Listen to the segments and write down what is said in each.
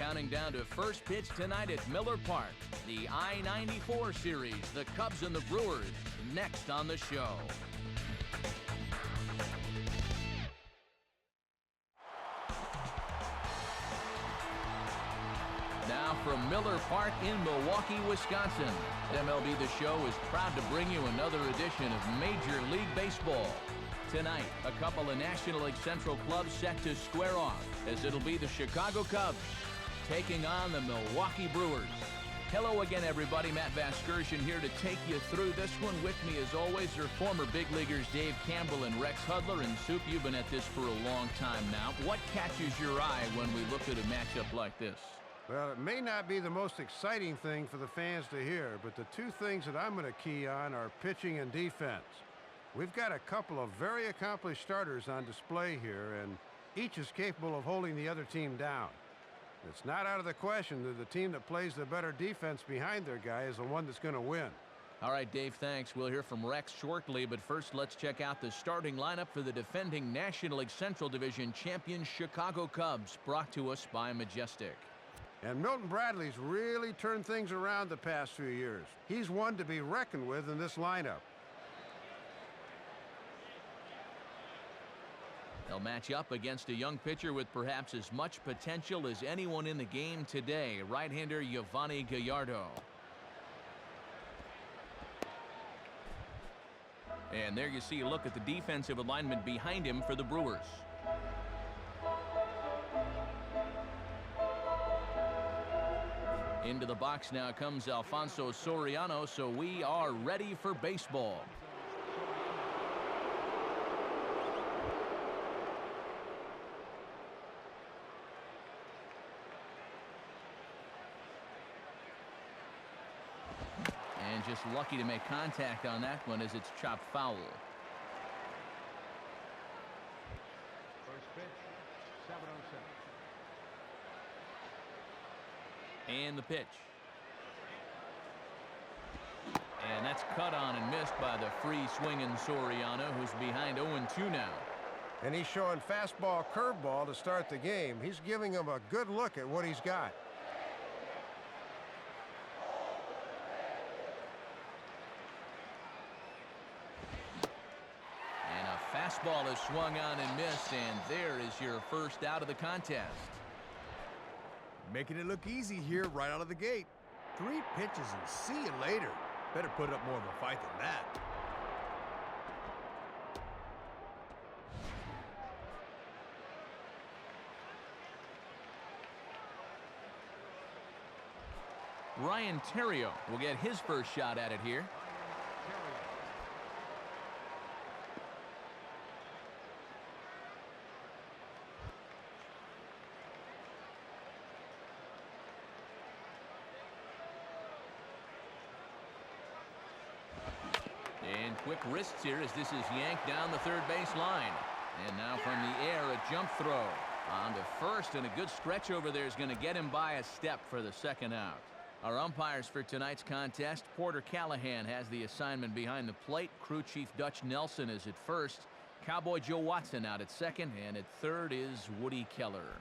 counting down to first pitch tonight at Miller Park. The I-94 series, the Cubs and the Brewers, next on the show. Now from Miller Park in Milwaukee, Wisconsin, MLB The Show is proud to bring you another edition of Major League Baseball. Tonight, a couple of National League Central clubs set to square off, as it'll be the Chicago Cubs taking on the Milwaukee Brewers. Hello again, everybody. Matt Vasgersian here to take you through this one. With me, as always, are former big leaguers Dave Campbell and Rex Hudler. And Soup, you've been at this for a long time now. What catches your eye when we look at a matchup like this? Well, it may not be the most exciting thing for the fans to hear, but the two things that I'm going to key on are pitching and defense. We've got a couple of very accomplished starters on display here, and each is capable of holding the other team down. It's not out of the question that the team that plays the better defense behind their guy is the one that's going to win. All right, Dave, thanks. We'll hear from Rex shortly, but first let's check out the starting lineup for the defending National League Central Division champion Chicago Cubs, brought to us by Majestic. And Milton Bradley's really turned things around the past few years. He's one to be reckoned with in this lineup. They'll match up against a young pitcher with perhaps as much potential as anyone in the game today, right-hander Yovani Gallardo. And there you see a look at the defensive alignment behind him for the Brewers. Into the box now comes Alfonso Soriano, so we are ready for baseball. And just lucky to make contact on that one as it's chopped foul. First pitch, 7:07. And the pitch. And that's cut on and missed by the free-swinging Soriano, who's behind 0-2 now. And he's showing fastball curveball to start the game. He's giving him a good look at what he's got. And a fastball is swung on and missed, and there is your first out of the contest. Making it look easy here right out of the gate. 3 pitches and see you later. Better put up more of a fight than that. Ryan Theriot will get his first shot at it here. And quick wrists here as this is yanked down the third base line. And now from the air, a jump throw. On to first, and a good stretch over there is going to get him by a step for the second out. Our umpires for tonight's contest, Porter Callahan has the assignment behind the plate. Crew chief Dutch Nelson is at first. Cowboy Joe Watson out at second, and at third is Woody Keller.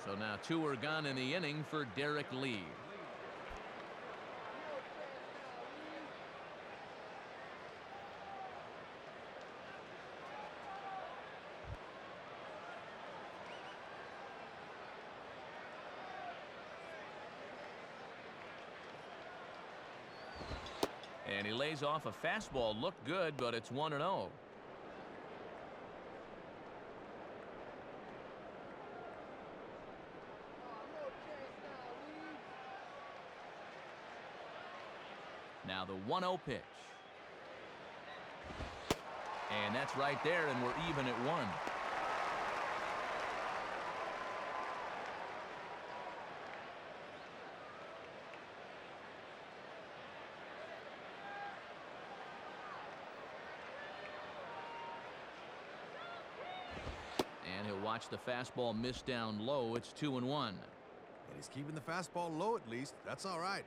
So now 2 are gone in the inning for Derek Lee. And he lays off a fastball. Looked good, but it's 1-0. Now the 1-0 pitch. And that's right there, and we're even at 1. And he'll watch the fastball miss down low. It's 2-1. And he's keeping the fastball low at least. That's all right.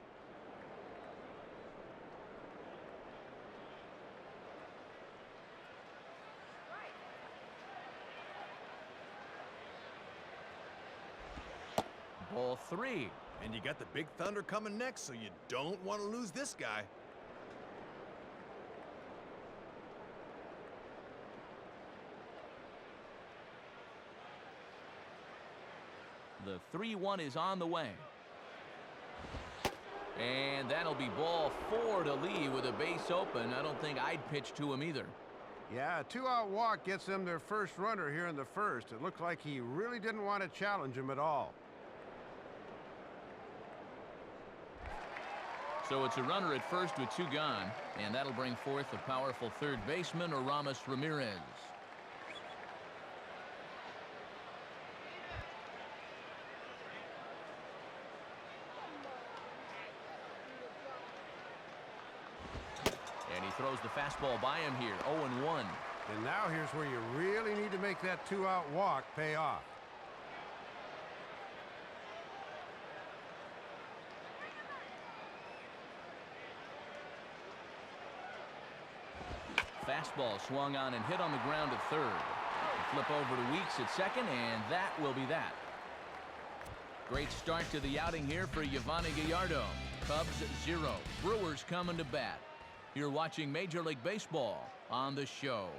Ball 3. And you got the big thunder coming next, so you don't want to lose this guy. The 3-1 is on the way. And that'll be ball 4 to Lee with a base open. I don't think I'd pitch to him either. Yeah, a 2-out walk gets them their first runner here in the first. It looked like he really didn't want to challenge him at all. So it's a runner at first with 2 gone, and that'll bring forth the powerful third baseman, Aramis Ramirez. And he throws the fastball by him here, 0-1. And now here's where you really need to make that 2-out walk pay off. Fastball swung on and hit on the ground at third. Flip over to Weeks at second, and that will be that. Great start to the outing here for Yovani Gallardo. Cubs 0, Brewers coming to bat. You're watching Major League Baseball on the show.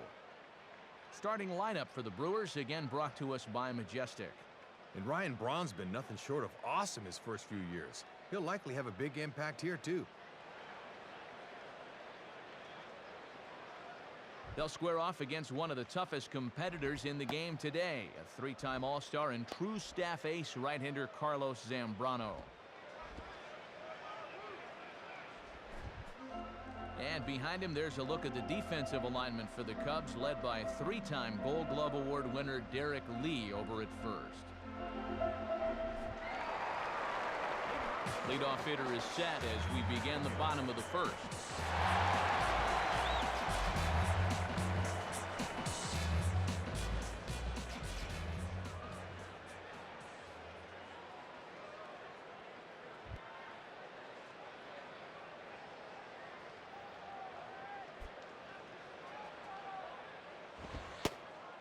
Starting lineup for the Brewers, again brought to us by Majestic. And Ryan Braun's been nothing short of awesome his first few years. He'll likely have a big impact here, too. They'll square off against one of the toughest competitors in the game today, a 3-time All-Star and true staff ace right-hander Carlos Zambrano. And behind him, there's a look at the defensive alignment for the Cubs, led by 3-time Gold Glove Award winner Derek Lee over at first. Leadoff hitter is set as we begin the bottom of the first.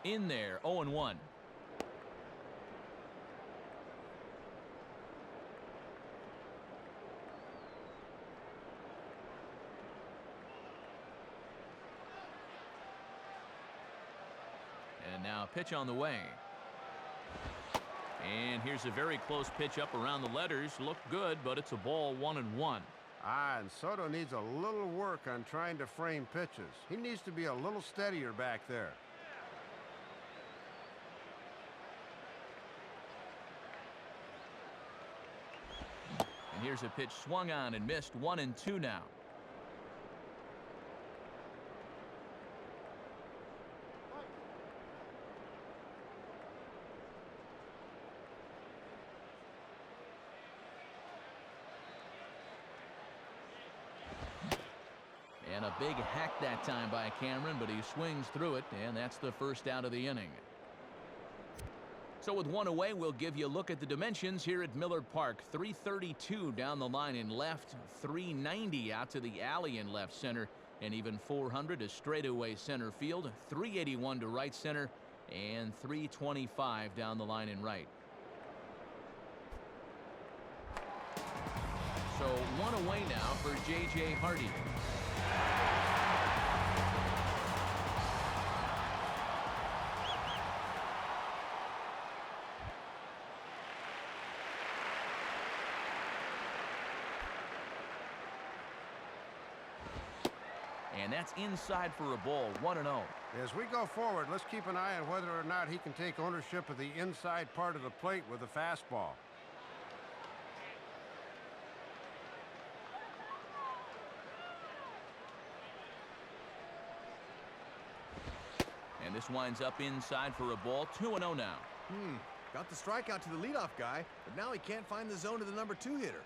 In there, 0-1. And now pitch on the way. And here's a very close pitch up around the letters. Looked good, but it's a ball 1-1. And Soto needs a little work on trying to frame pitches. He needs to be a little steadier back there. And here's a pitch swung on and missed, 1-2 now. And a big hack that time by Cameron, but he swings through it, and that's the first out of the inning. So with one away, we'll give you a look at the dimensions here at Miller Park. 332 down the line in left, 390 out to the alley in left center, and even 400 to straightaway center field, 381 to right center, and 325 down the line in right. So one away now for J.J. Hardy. And that's inside for a ball, 1-0. As we go forward, let's keep an eye on whether or not he can take ownership of the inside part of the plate with a fastball. And this winds up inside for a ball, 2-0 now. Got the strikeout to the leadoff guy, but now he can't find the zone to the number 2 hitter.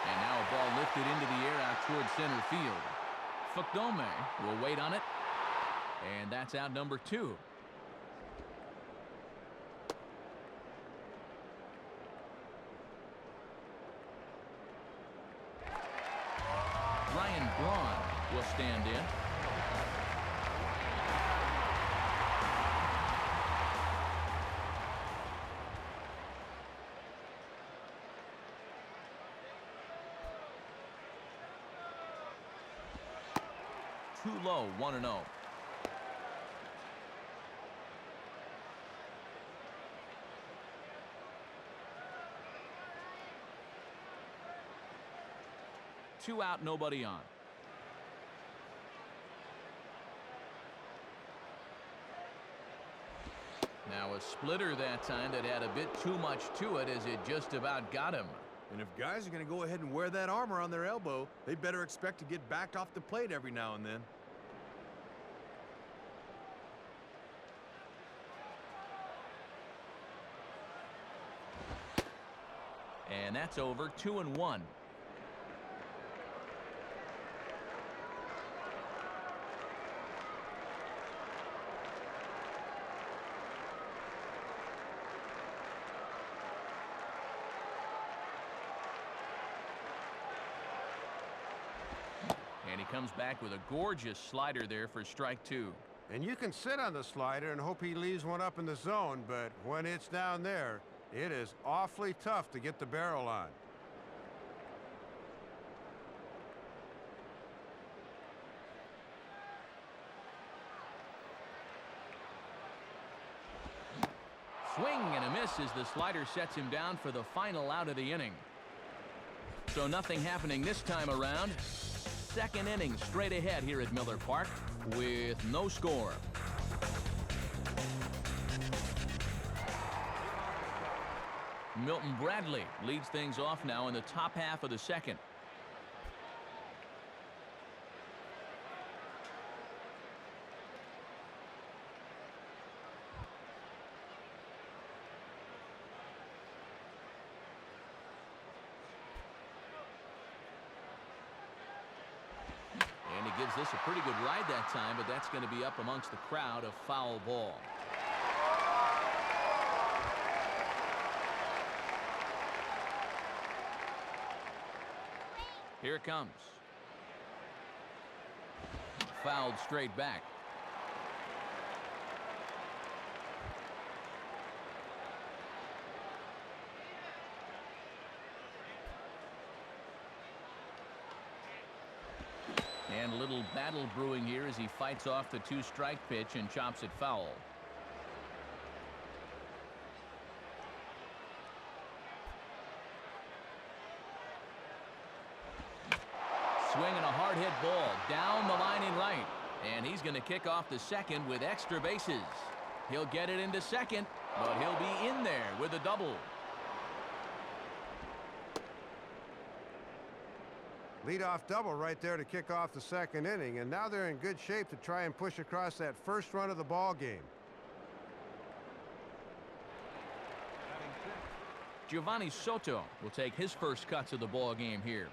And now a ball lifted into the air out towards center field. Fakdome will wait on it. And that's out number 2. Ryan Ron will stand in. Too low, 1-0. Two out, nobody on. Now a splitter that time that had a bit too much to it as it just about got him. And if guys are going to go ahead and wear that armor on their elbow, they better expect to get back off the plate every now and then. And that's over. 2-1. And he comes back with a gorgeous slider there for strike 2. And you can sit on the slider and hope he leaves one up in the zone, but when it's down there, it is awfully tough to get the barrel on. Swing and a miss as the slider sets him down for the final out of the inning. So nothing happening this time around. Second inning straight ahead here at Miller Park with no score. Milton Bradley leads things off now in the top half of the second. And he gives this a pretty good ride that time, but that's going to be up amongst the crowd. A foul ball. Here it comes. Fouled straight back. And a little battle brewing here as he fights off the two-strike pitch and chops it foul. Swinging a hard hit ball down the line in right. And he's going to kick off the second with extra bases. He'll get it into second, but he'll be in there with a double. Leadoff double right there to kick off the second inning, and now they're in good shape to try and push across that first run of the ball game. Giovanni Soto will take his first cuts of the ball game here.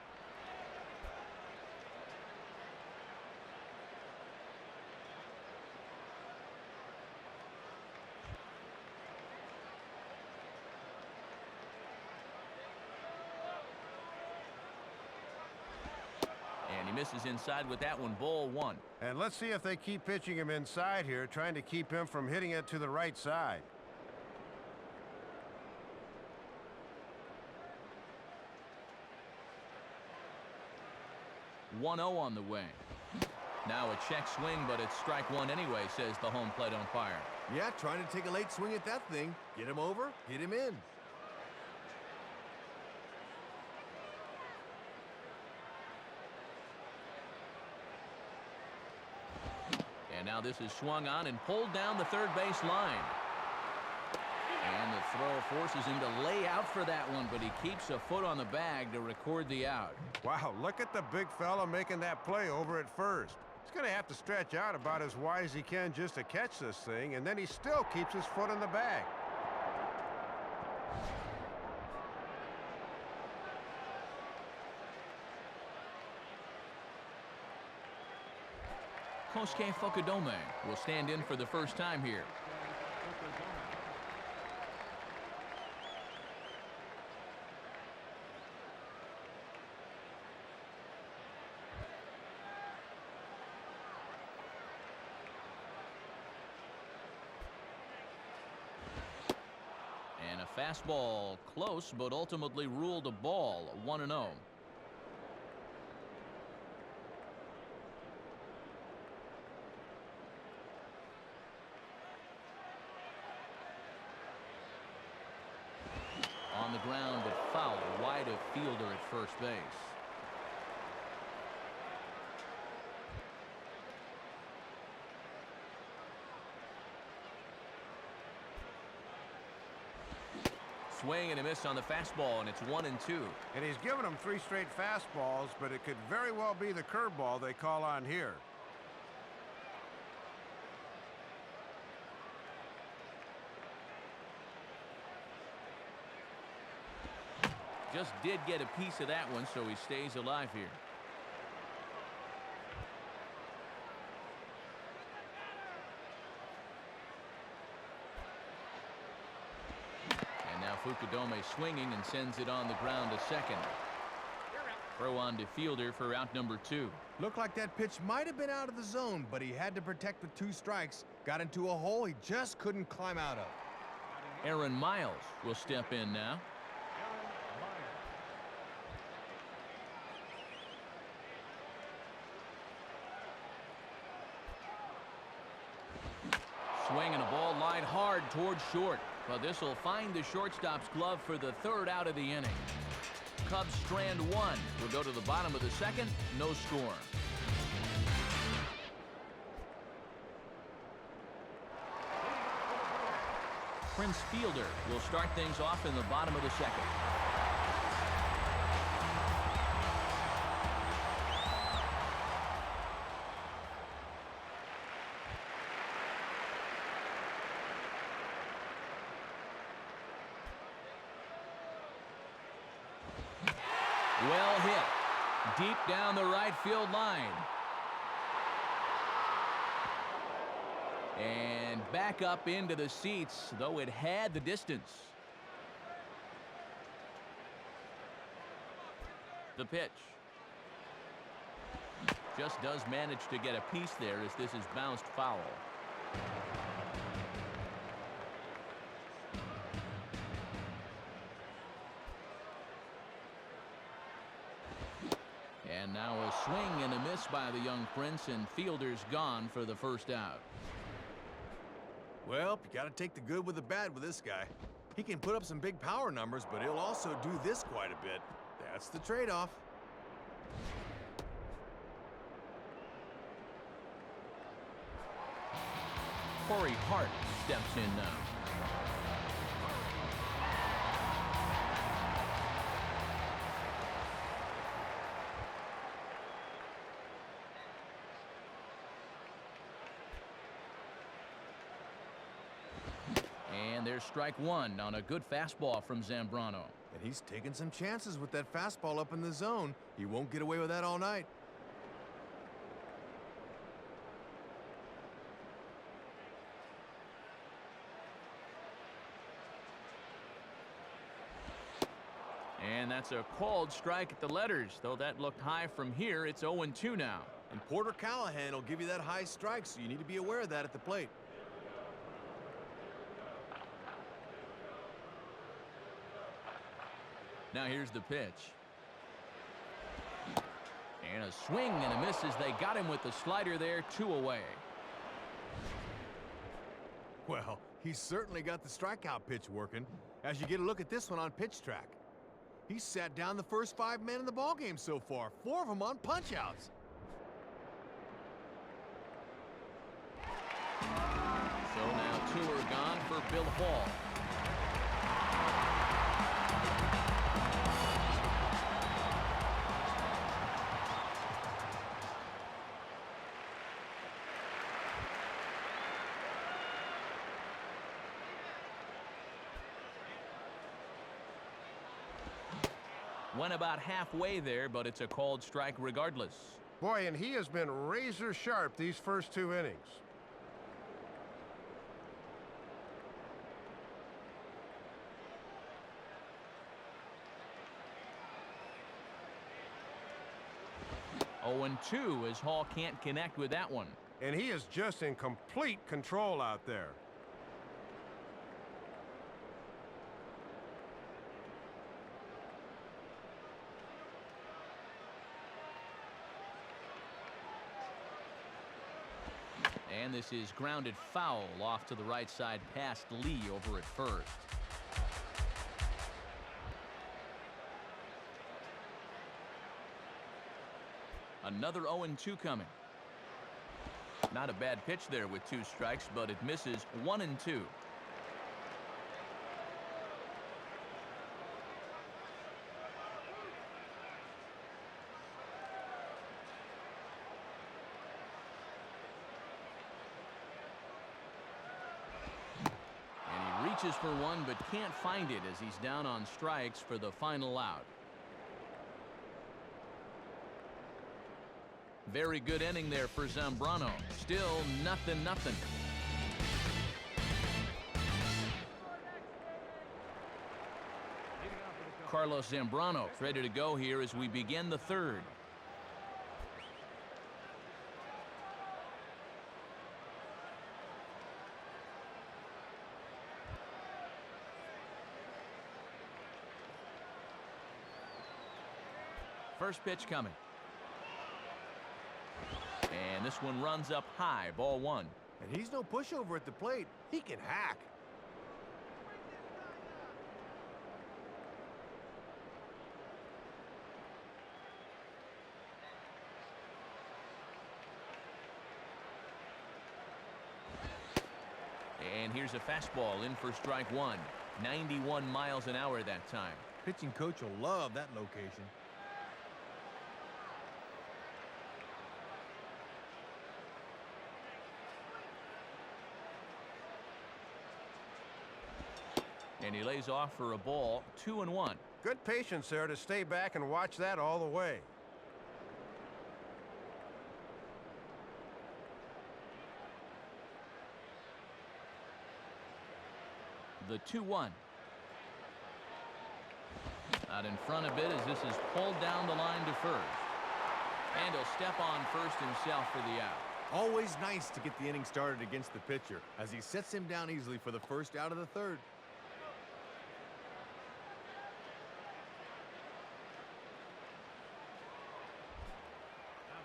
Misses inside with that one. Ball one. And let's see if they keep pitching him inside here, trying to keep him from hitting it to the right side. One 0 on the way. Now a check swing, but it's strike one anyway, says the home plate umpire. Yeah, trying to take a late swing at that thing. Get him over, get him in. Now this is swung on and pulled down the third base line. And the throw forces him to lay out for that one, but he keeps a foot on the bag to record the out. Wow, look at the big fella making that play over at first. He's going to have to stretch out about as wide as he can just to catch this thing, and then he still keeps his foot in the bag. Kosuke Fukudome will stand in for the first time here. fastball close, but ultimately ruled a ball. 1-0. On the ground, but foul wide of fielder at first base. Swing and a miss on the fastball, and it's 1-2. And he's given them 3 straight fastballs, but it could very well be the curveball they call on here. Just did get a piece of that one, so he stays alive here. And now Fukudome swinging and sends it on the ground to second. Throw on to fielder for out number 2. Looked like that pitch might have been out of the zone, but he had to protect with 2 strikes. Got into a hole he just couldn't climb out of. Aaron Miles will step in now. Swinging a ball line hard towards short, but this will find the shortstop's glove for the 3rd out of the inning. Cubs strand 1. We'll go to the bottom of the 2nd. No score. Prince Fielder will start things off in the bottom of the 2nd. Well hit. Deep down the right field line. And back up into the seats, though it had the distance. The pitch. Just does manage to get a piece there as this is bounced foul. And now a swing and a miss by the young Prince, and Fielder's gone for the 1st out. Well, you got to take the good with the bad with this guy. He can put up some big power numbers, but he'll also do this quite a bit. That's the trade-off. Corey Hart steps in now. And there's strike 1 on a good fastball from Zambrano. And he's taking some chances with that fastball up in the zone. He won't get away with that all night. And that's a called strike at the letters, though that looked high from here. It's 0-2 now. And Porter Callahan will give you that high strike, so you need to be aware of that at the plate. Now here's the pitch. And a swing and a miss as they got him with the slider there. 2 away. Well, he's certainly got the strikeout pitch working, as you get a look at this one on pitch track. He sat down the first 5 men in the ballgame so far, 4 of them on punch-outs. So now 2 are gone for Bill Hall. Went about halfway there, but it's a called strike regardless. Boy, and he has been razor sharp these first 2 innings. And 2 as Hall can't connect with that one. And he is just in complete control out there. And this is grounded foul off to the right side past Lee over at first. Another 0-2 coming. Not a bad pitch there with 2 strikes, but it misses 1-2. Reaches for one, but can't find it as he's down on strikes for the final out. Very good inning there for Zambrano. Still 0-0. Carlos Zambrano ready to go here as we begin the 3rd. First pitch coming. And this one runs up high, ball 1. And he's no pushover at the plate. He can hack. And here's a fastball in for strike 1. 91 miles an hour that time. Pitching coach will love that location. And he lays off for a ball, 2-1. Good patience there to stay back and watch that all the way. The 2-1. Out in front a bit as this is pulled down the line to first. And he'll step on first himself for the out. Always nice to get the inning started against the pitcher as he sets him down easily for the first out of the 3rd.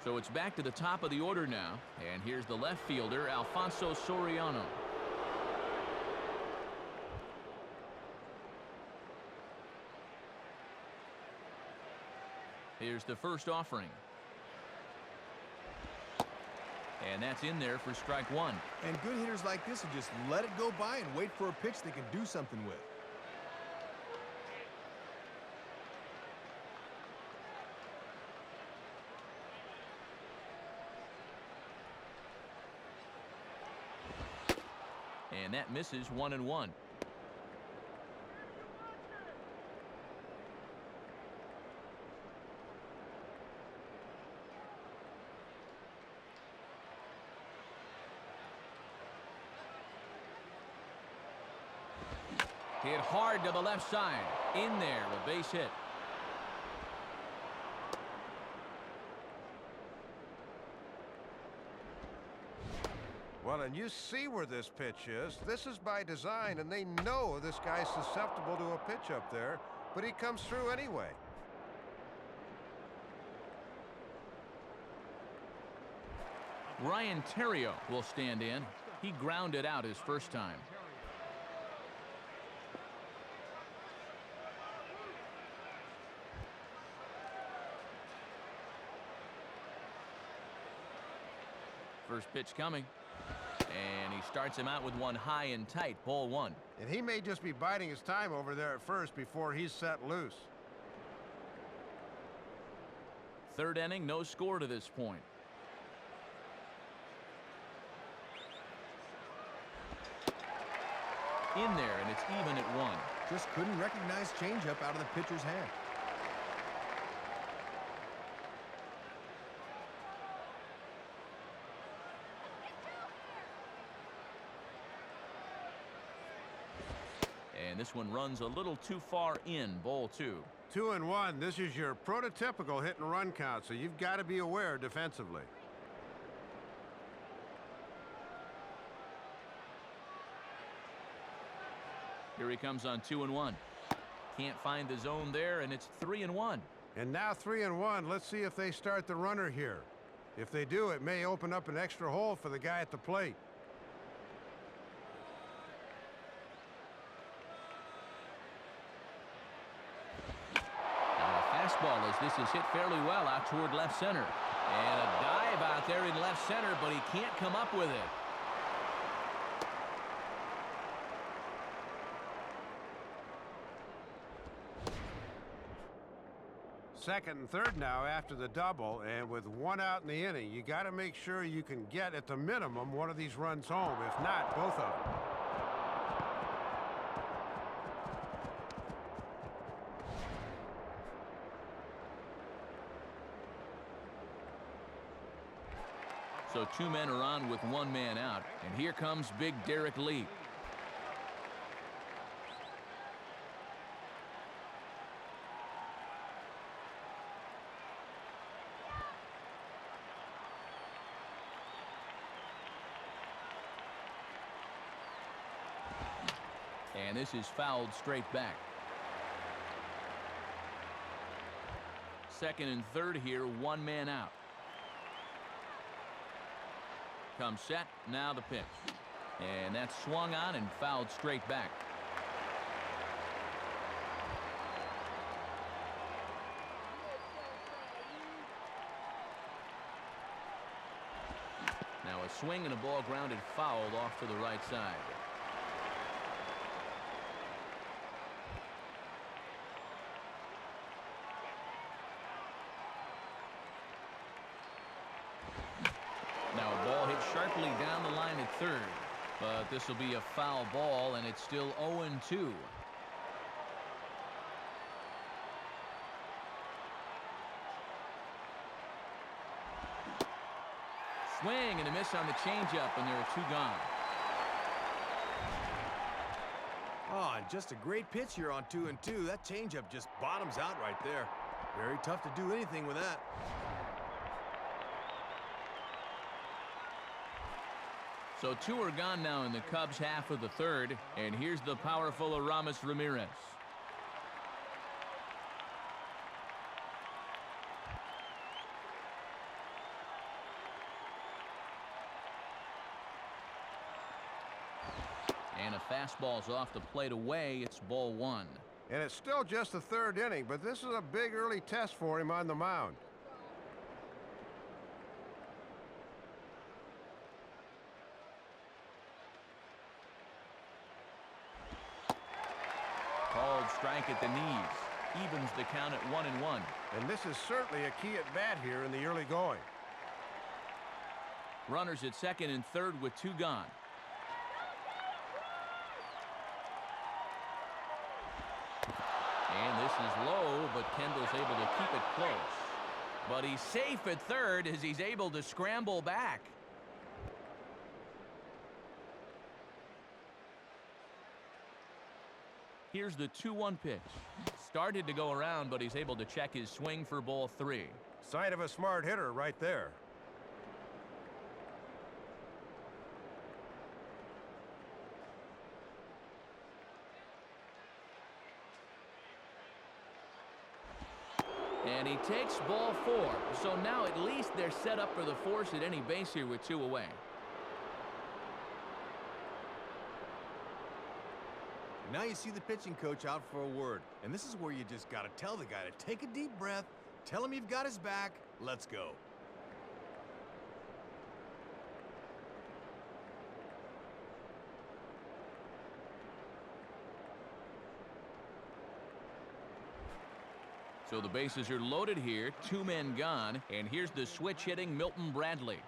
So it's back to the top of the order now. And here's the left fielder, Alfonso Soriano. Here's the first offering. And that's in there for strike 1. And good hitters like this will just let it go by and wait for a pitch they can do something with. And that misses 1-1. Hit hard to the left side. In there, a base hit. Well, and you see where this pitch is. This is by design, and they know this guy's susceptible to a pitch up there, but he comes through anyway. Ryan Terrio will stand in. He grounded out his first time. First pitch coming. And he starts him out with one high and tight, ball 1. And he may just be biding his time over there at first before he's set loose. 3rd inning, no score to this point. In there, and it's even at 1. Just couldn't recognize changeup out of the pitcher's hand. And this one runs a little too far in, ball 2. 2-1. This is your prototypical hit and run count, so you've got to be aware defensively. Here he comes on 2-1. Can't find the zone there, and it's 3-1. And now 3-1. Let's see if they start the runner here. If they do, it may open up an extra hole for the guy at the plate. Fastball as this is hit fairly well out toward left center. And a dive out there in left center, but he can't come up with it. Second and third now after the double, and with one out in the inning, you got to make sure you can get at the minimum one of these runs home. If not, both of them. So two men are on with one man out, and here comes big Derek Lee. And this is fouled straight back. Second and third here, one man out. Comes set, now the pitch. And that's swung on and fouled straight back. Now a swing and a ball grounded fouled off to the right side. Now a ball hit sharply down the line at third, but this will be a foul ball, and it's still 0-2. Swing and a miss on the changeup, and there are two gone. Oh, and just a great pitch here on 2-2. That changeup just bottoms out right there. Very tough to do anything with that. So two are gone now in the Cubs' half of the third, and here's the powerful Aramis Ramirez. And a fastball's off the plate away. It's ball one. And it's still just the third inning, but this is a big early test for him on the mound. Called strike at the knees. Evens the count at 1-1. And this is certainly a key at bat here in the early going. Runners at second and third with two gone. And this is low, but Kendall's able to keep it close. But he's safe at third as he's able to scramble back. Here's the 2-1 pitch. Started to go around, but he's able to check his swing for ball three. Sign of a smart hitter right there. And he takes ball four. So now at least they're set up for the force at any base here with two away. Now you see the pitching coach out for a word. And this is where you just got to tell the guy to take a deep breath, tell him you've got his back, let's go. So the bases are loaded here, two men gone, and here's the switch hitting Milton Bradley.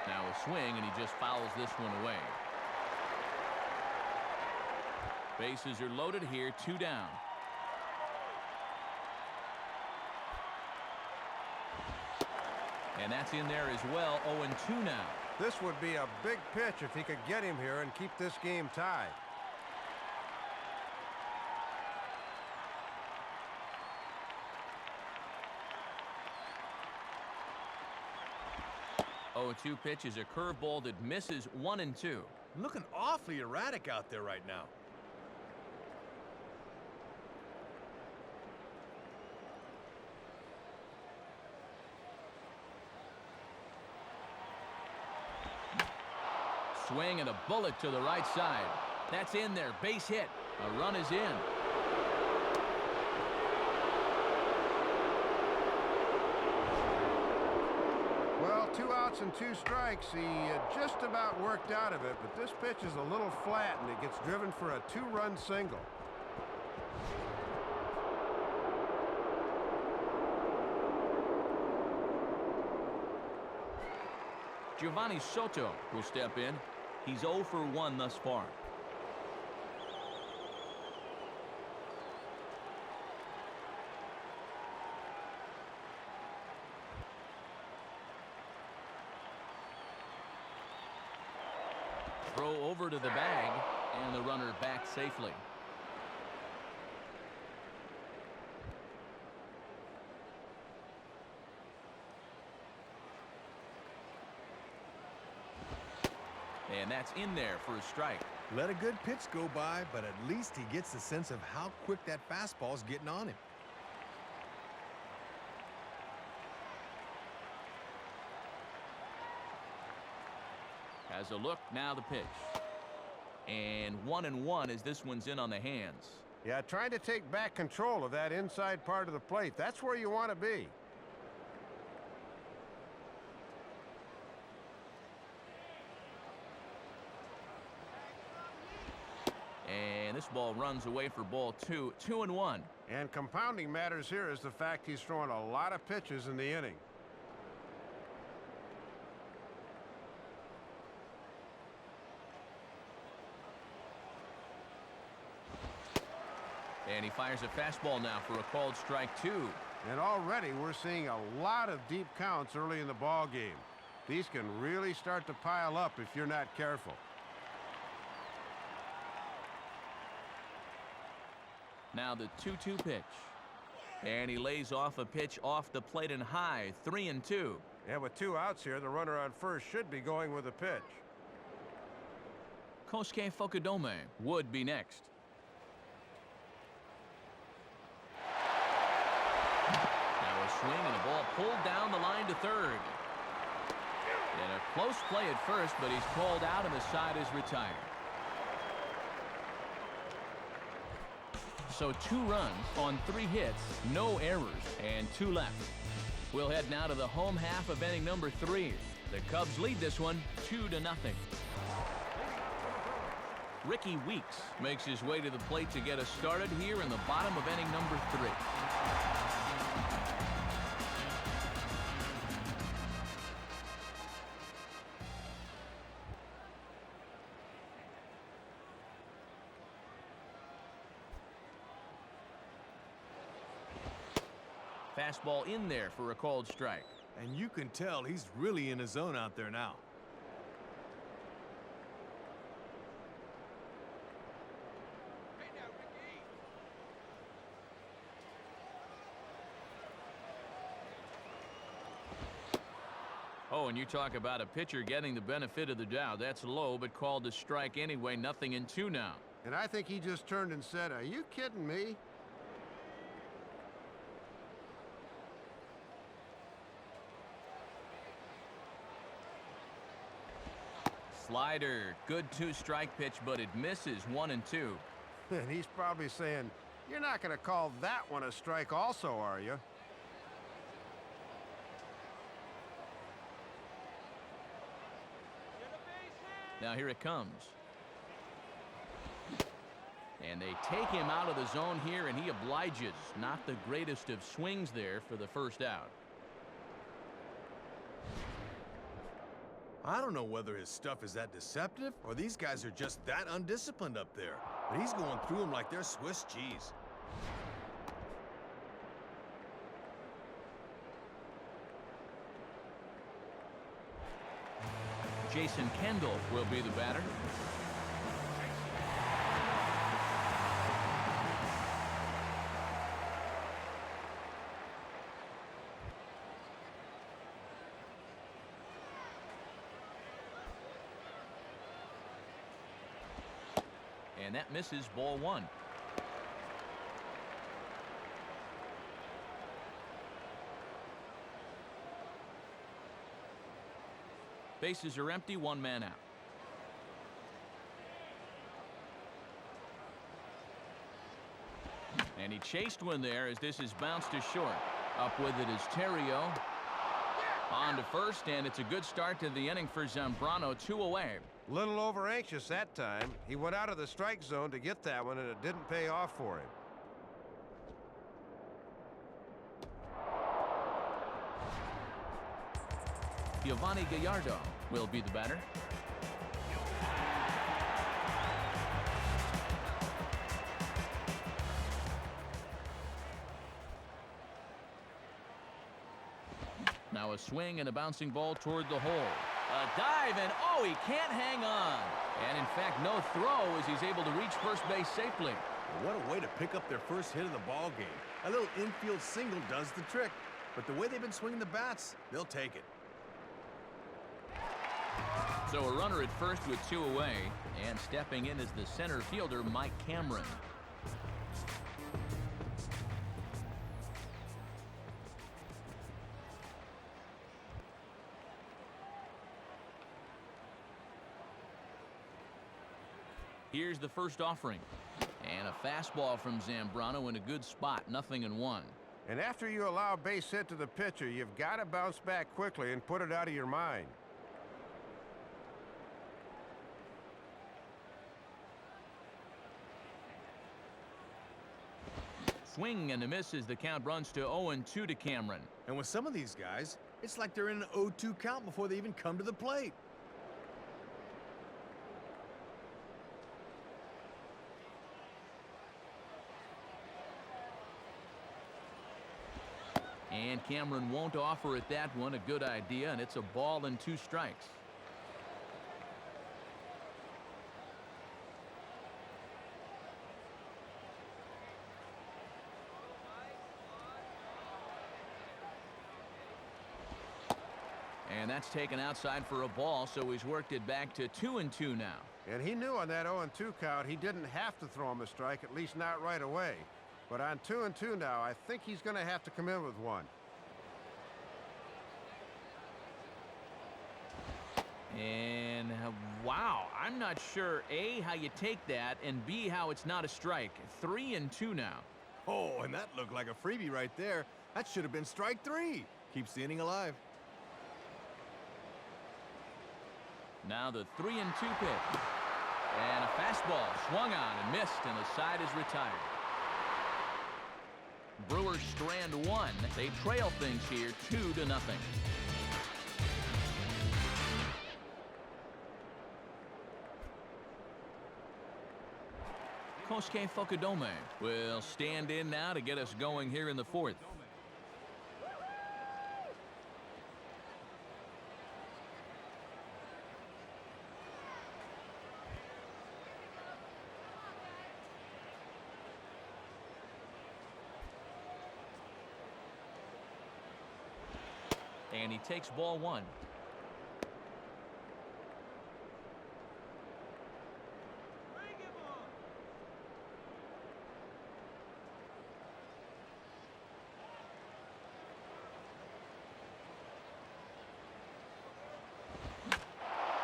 Now a swing, and he just fouls this one away. Bases are loaded here, two down. And that's in there as well, 0-2 now. This would be a big pitch if he could get him here and keep this game tied. Oh, 2 pitch is a curveball that misses 1-2. Looking awfully erratic out there right now. swing and a bullet to the right side. That's in there. Base hit. A run is in. Well, 2 outs and 2 strikes. He just about worked out of it, but this pitch is a little flat, and it gets driven for a 2-run single. Giovanni Soto will step in. He's 0 for 1 thus far. Throw over to the bag, and the runner back safely. And that's in there for a strike. Let a good pitch go by, but at least he gets a sense of how quick that fastball's getting on him. Has a look, now the pitch. And 1-1 as this one's in on the hands. Yeah, trying to take back control of that inside part of the plate. That's where you want to be. And this ball runs away for ball 2. 2-1. And compounding matters here is the fact he's throwing a lot of pitches in the inning. And he fires a fastball now for a called strike 2. And already we're seeing a lot of deep counts early in the ball game. These can really start to pile up if you're not careful. Now the 2-2 pitch. And he lays off a pitch off the plate and high. 3-2. And with 2 outs here, the runner on first should be going with a pitch. Kosuke Fukudome would be next. Now a swing and a ball pulled down the line to third. And a close play at first, but he's called out and the side is retired. So 2 runs on 3 hits, no errors, and 2 left. We'll head now to the home half of inning number 3. The Cubs lead this one 2-0. Ricky Weeks makes his way to the plate to get us started here in the bottom of inning number 3. Fastball in there for a called strike. And you can tell he's really in his zone out there now. Oh, and you talk about a pitcher getting the benefit of the doubt. That's low, but called a strike anyway. 0-2 now. And I think he just turned and said, "Are you kidding me?" Slider, good 2-strike pitch, but it misses. 1-2. And he's probably saying, "You're not going to call that one a strike also, are you?" Now here it comes. And they take him out of the zone here, and he obliges. Not the greatest of swings there for the first out. I don't know whether his stuff is that deceptive or these guys are just that undisciplined up there. But he's going through them like they're Swiss cheese. Jason Kendall will be the batter. And that misses. Ball 1. Bases are empty, 1 man out. And he chased one there as this is bounced to short. Up with it is Terrio. On to first, and it's a good start to the inning for Zambrano, 2 away. Little over anxious that time. He went out of the strike zone to get that one, and it didn't pay off for him. Giovanni Gallardo will be the batter. Now a swing and a bouncing ball toward the hole. A dive, and oh, he can't hang on. And in fact, no throw as he's able to reach first base safely. What a way to pick up their first hit of the ball game. A little infield single does the trick. But the way they've been swinging the bats, they'll take it. So a runner at first with 2 away, and stepping in is the center fielder, Mike Cameron. Here's the first offering. And a fastball from Zambrano in a good spot, 0-1. And after you allow a base hit to the pitcher, you've got to bounce back quickly and put it out of your mind. Swing and a miss as the count runs to 0-2 to Cameron. And with some of these guys, it's like they're in an 0-2 count before they even come to the plate. And Cameron won't offer it that one. A good idea, and it's a ball and 2 strikes. And that's taken outside for a ball, so he's worked it back to 2-2 now. And he knew on that 0-2 count he didn't have to throw him a strike, at least not right away. But on 2-2 now, I think he's going to have to come in with one. And wow, I'm not sure, A, how you take that, and B, how it's not a strike. 3-2 now. Oh, and that looked like a freebie right there. That should have been strike 3. Keeps the inning alive. Now the 3-2 pitch. And a fastball swung on and missed, and the side is retired. Brewers strand 1. They trail things here 2-0. Kosuke Fukudome will stand in now to get us going here in the 4th. And he takes ball 1.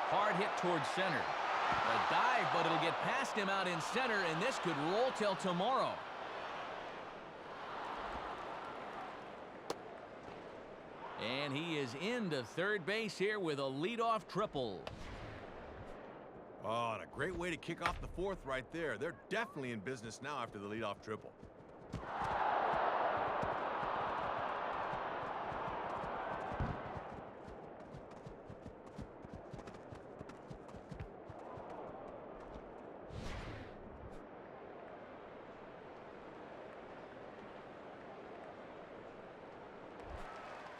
Hard hit towards center. A dive, but it'll get past him out in center, and this could roll till tomorrow. And he is into third base here with a leadoff triple. Oh, and a great way to kick off the 4th right there. They're definitely in business now after the leadoff triple.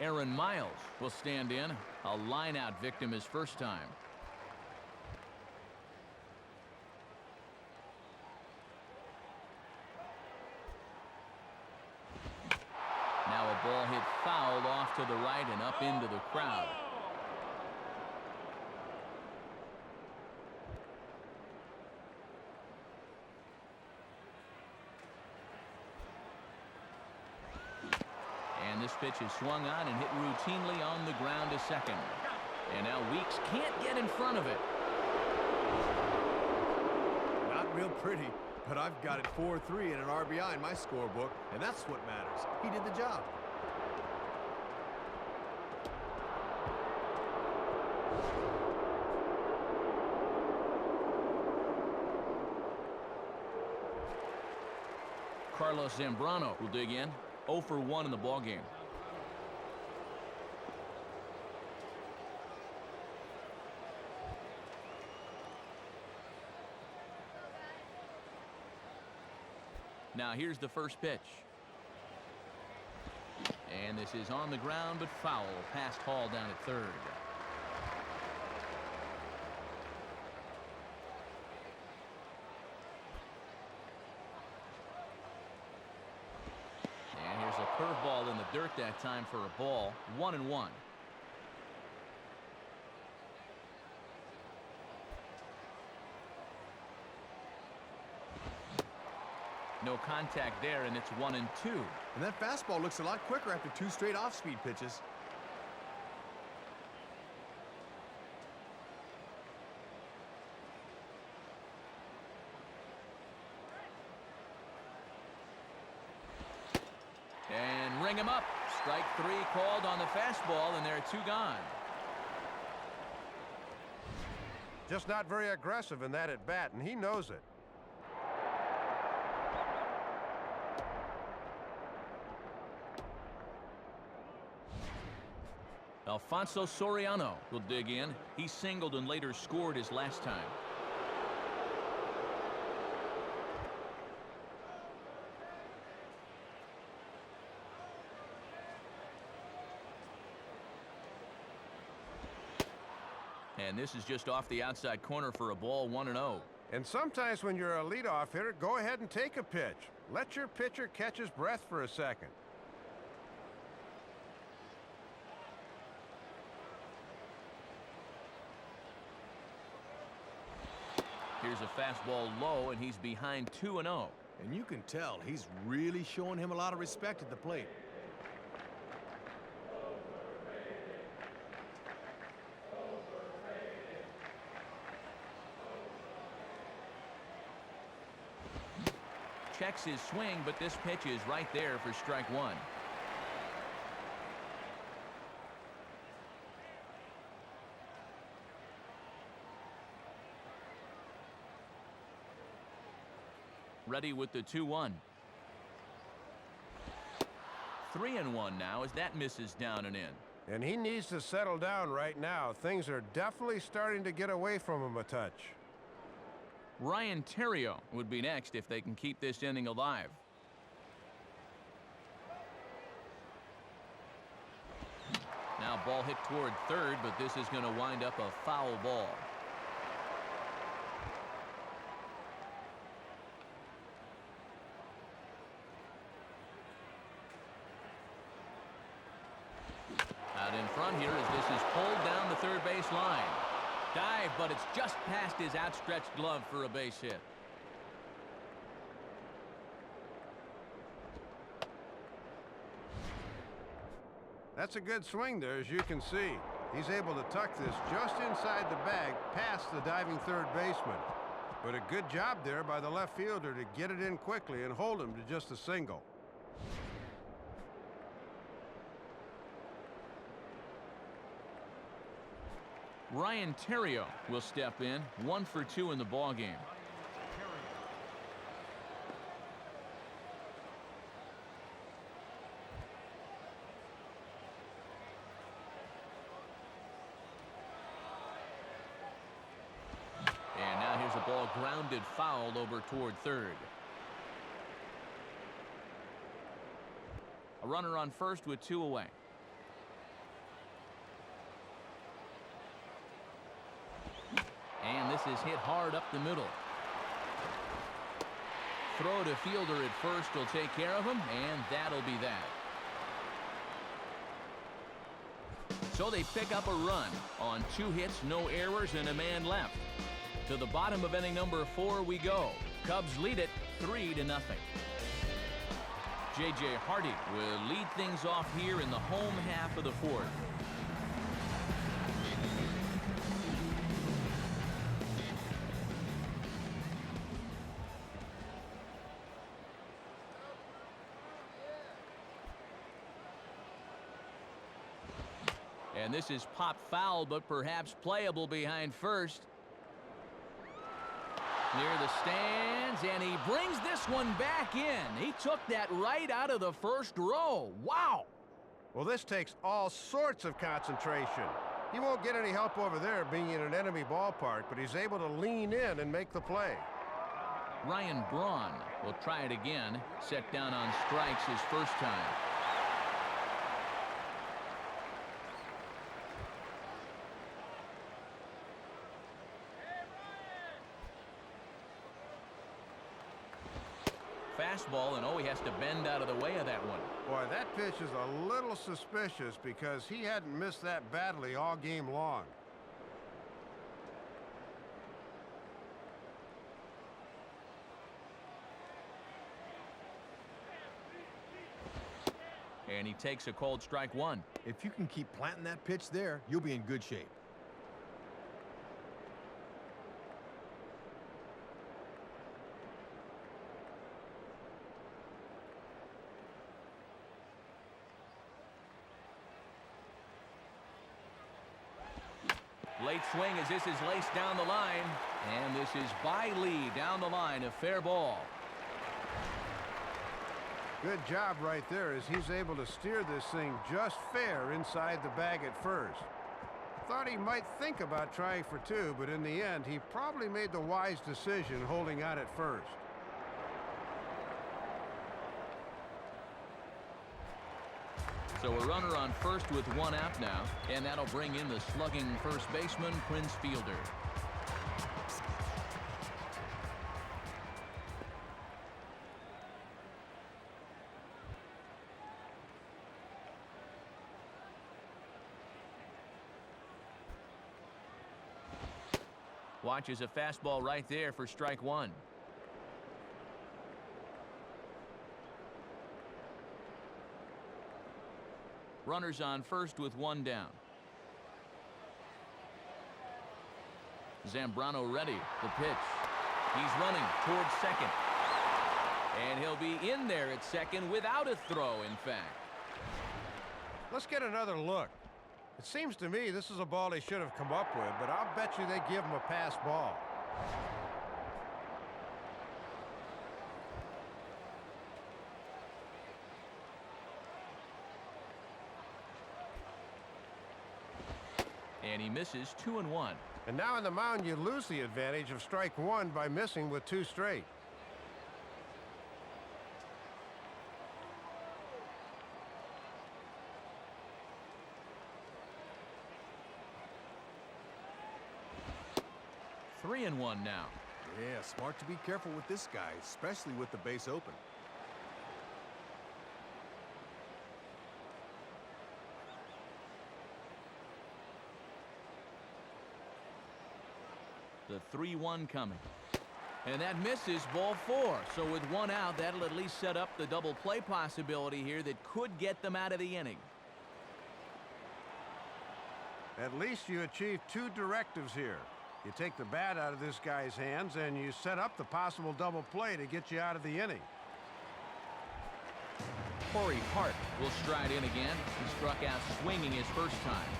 Aaron Miles will stand in. A line-out victim his first time. Now a ball hit foul off to the right and up into the crowd. And this pitch is swung on and hit routinely on the ground to second. And now Weeks can't get in front of it. Not real pretty. But I've got it 4-3 and an RBI in my scorebook, and that's what matters. He did the job. Carlos Zambrano will dig in. 0 for 1 in the ballgame. Now here's the first pitch. And this is on the ground, but foul. Past Hall down at third. And here's a curveball in the dirt that time for a ball. 1-1. No contact there, and it's 1-2. And that fastball looks a lot quicker after 2 straight off-speed pitches. And ring him up. Strike 3 called on the fastball, and there are 2 gone. Just not very aggressive in that at-bat, and he knows it. Alfonso Soriano will dig in. He singled and later scored his last time. And this is just off the outside corner for a ball. 1-0. And sometimes when you're a leadoff hitter, go ahead and take a pitch. Let your pitcher catch his breath for a second. Here's a fastball low, and he's behind 2-0. And you can tell he's really showing him a lot of respect at the plate. Checks his swing, but this pitch is right there for strike 1. Ready with the 2-1. 3-1 now as that misses down and in. And he needs to settle down right now. Things are definitely starting to get away from him a touch. Ryan Theriot would be next if they can keep this inning alive. Now ball hit toward third, but this is going to wind up a foul ball. Out in front here as this is pulled down the third base line. Dive, but it's just past his outstretched glove for a base hit. That's a good swing there, as you can see. He's able to tuck this just inside the bag past the diving third baseman. But a good job there by the left fielder to get it in quickly and hold him to just a single. Ryan Theriot will step in. 1 for 2 in the ballgame. And now here's a ball grounded foul over toward third. A runner on first with 2 away. And this is hit hard up the middle. Throw to fielder at first will take care of him, and that'll be that. So they pick up a run on 2 hits, no errors, and a man left. To the bottom of inning number 4 we go. Cubs lead it 3-0. J.J. Hardy will lead things off here in the home half of the 4th. And this is pop foul, but perhaps playable behind first. Near the stands, and he brings this one back in. He took that right out of the first row. Wow! Well, this takes all sorts of concentration. He won't get any help over there being in an enemy ballpark, but he's able to lean in and make the play. Ryan Braun will try it again. Set down on strikes his first time. Fastball, and he has to bend out of the way of that one. Boy, that pitch is a little suspicious because he hadn't missed that badly all game long. And he takes a cold strike one. If you can keep planting that pitch there, you'll be in good shape. Late swing as this is laced down the line. And this is by Lee down the line, a fair ball. Good job right there as he's able to steer this thing just fair inside the bag at first. Thought he might think about trying for two, but in the end, he probably made the wise decision holding out at first. So a runner on first with one out now, and that'll bring in the slugging first baseman, Prince Fielder. Watches a fastball right there for strike one. Runners on first with one down. Zambrano ready. The pitch. He's running towards second. And he'll be in there at second without a throw, in fact. Let's get another look. It seems to me this is a ball he should have come up with, but I'll bet you they give him a pass ball. And he misses 2-1. And now on the mound, you lose the advantage of strike one by missing with two straight. Three and one now. Yeah, smart to be careful with this guy, especially with the base open. The 3-1 coming. And that misses ball four. So with one out, that'll at least set up the double play possibility here that could get them out of the inning. At least you achieve two directives here. You take the bat out of this guy's hands and you set up the possible double play to get you out of the inning. Corey Hart will stride in again. He struck out swinging his first time.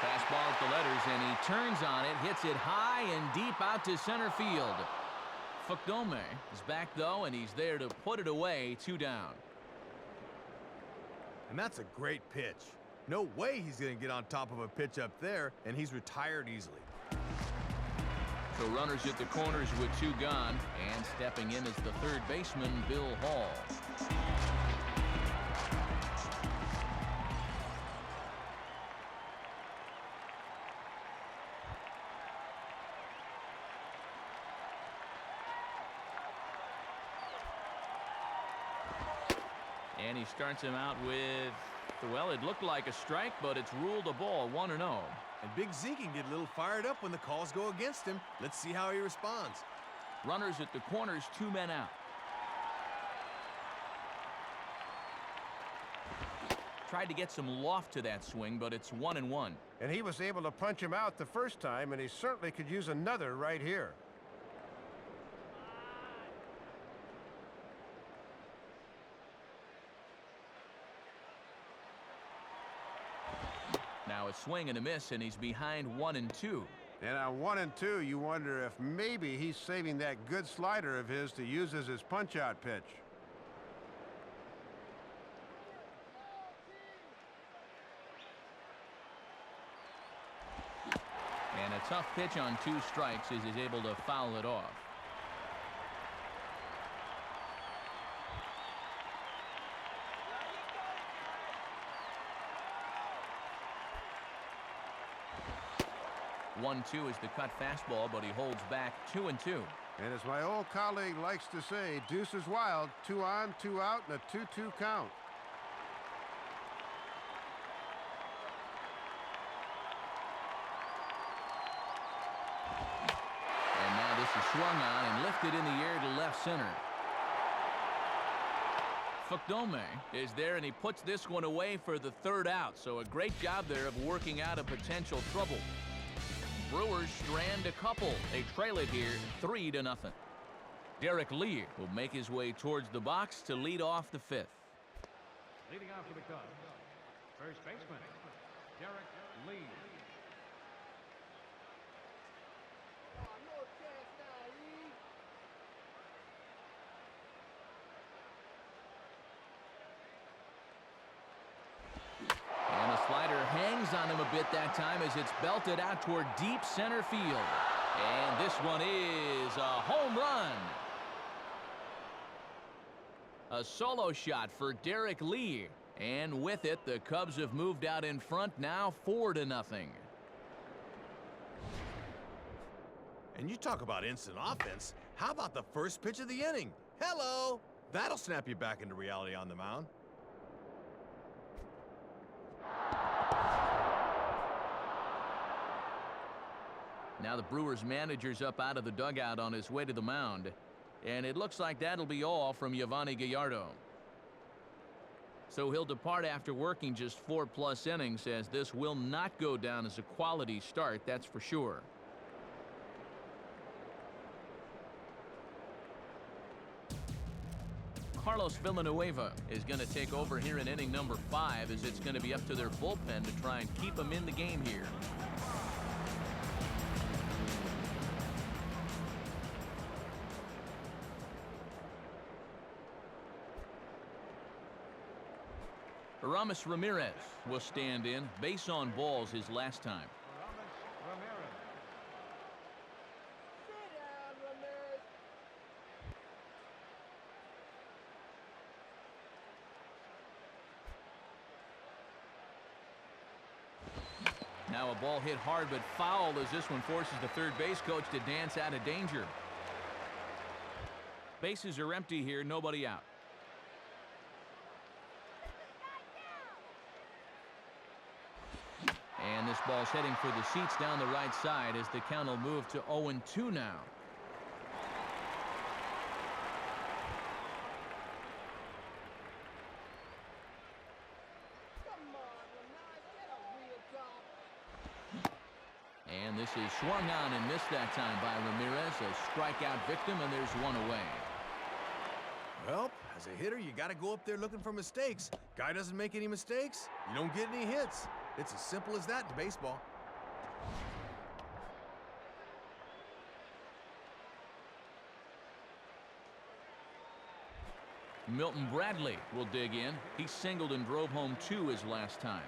Fastball at the letters, and he turns on it, hits it high and deep out to center field. Fukdome is back, though, and he's there to put it away, 2 down. And that's a great pitch. No way he's going to get on top of a pitch up there, and he's retired easily. So runners at the corners with 2 gone, and stepping in is the third baseman, Bill Hall. And he starts him out with, well, it looked like a strike, but it's ruled a ball, 1-0. And Big Z can get a little fired up when the calls go against him. Let's see how he responds. Runners at the corners, 2 men out. Tried to get some loft to that swing, but it's 1-1. And he was able to punch him out the first time, and he certainly could use another right here. Now a swing and a miss, and he's behind 1-2. And on 1-2, you wonder if maybe he's saving that good slider of his to use as his punch-out pitch. And a tough pitch on 2 strikes as he's able to foul it off. One-two is the cut fastball, but he holds back 2-2. And as my old colleague likes to say, deuce is wild. 2 on, 2 out, and a 2-2 count. And now this is swung on and lifted in the air to left center. Fukdome is there, and he puts this one away for the 3rd out. So a great job there of working out a potential trouble. Brewers strand a couple. They trail it here 3-0. Derek Lee will make his way towards the box to lead off the 5th. Leading off for the Cubs, first baseman, Derek Lee. And the slider hangs on him a bit that time as it's belted out toward deep center field. And this one is a home run. A solo shot for Derek Lee. And with it, the Cubs have moved out in front now 4-0. And you talk about instant offense. How about the first pitch of the inning? Hello! That'll snap you back into reality on the mound. Now the Brewers manager's up out of the dugout on his way to the mound. And it looks like that'll be all from Yovani Gallardo. So he'll depart after working just 4+ innings, as this will not go down as a quality start, that's for sure. Carlos Villanueva is going to take over here in inning number 5, as it's going to be up to their bullpen to try and keep him in the game here. Aramis Ramirez will stand in. Base on balls his last time. Ramirez. Now a ball hit hard but foul, as this one forces the third base coach to dance out of danger. Bases are empty here, nobody out. And this ball's heading for the seats down the right side, as the count will move to 0-2 now. And this is swung on and missed that time by Ramirez. A strikeout victim, and there's one away. Well, as a hitter, you got to go up there looking for mistakes. Guy doesn't make any mistakes, you don't get any hits. It's as simple as that to baseball. Milton Bradley will dig in. He singled and drove home 2 his last time.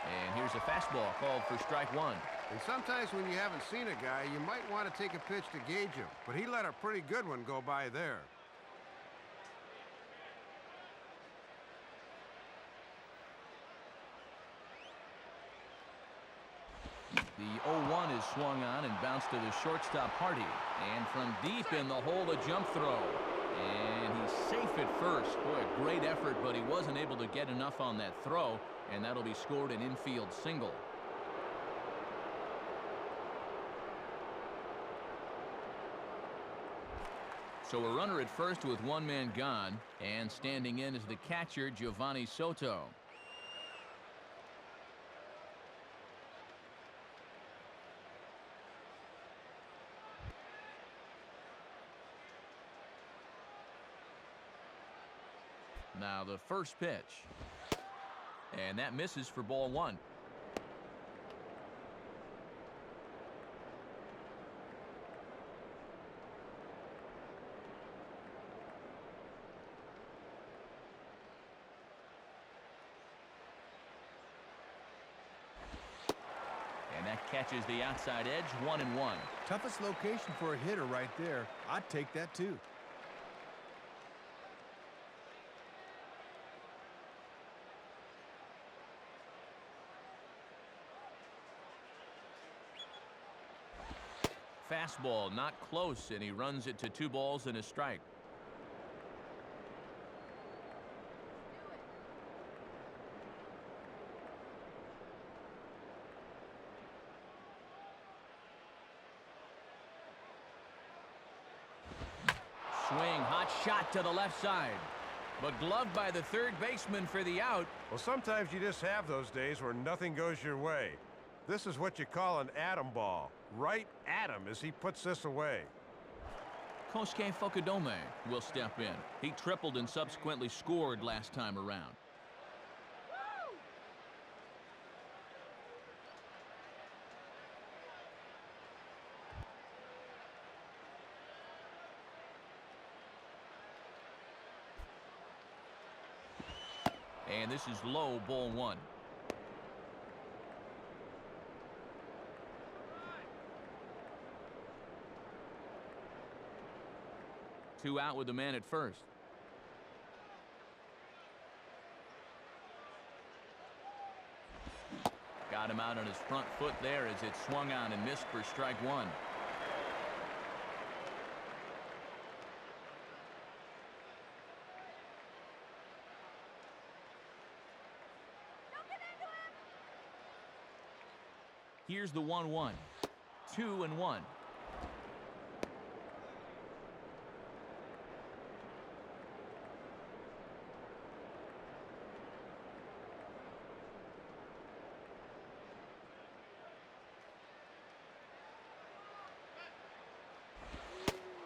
And here's a fastball called for strike 1. And sometimes when you haven't seen a guy, you might want to take a pitch to gauge him. But he let a pretty good one go by there. The 0-1 is swung on and bounced to the shortstop Hardy. And from deep in the hole, a jump throw. And he's safe at first. Boy, a great effort, but he wasn't able to get enough on that throw. And that'll be scored an infield single. So a runner at first with one man gone, and standing in is the catcher, Giovanni Soto. Now the first pitch. And that misses for ball one. And that catches the outside edge, 1-1. Toughest location for a hitter right there. I'd take that too. Fastball not close, and he runs it to 2 balls and a strike. Swing, hot shot to the left side, but gloved by the third baseman for the out. Well, sometimes you just have those days where nothing goes your way. This is what you call an atom ball. Right at him as he puts this away. Kosuke Fukudome will step in. He tripled and subsequently scored last time around. And this is low, ball one. Two out with the man at first. Got him out on his front foot there as it swung on and missed for strike one. Here's the 1-1. 2-1.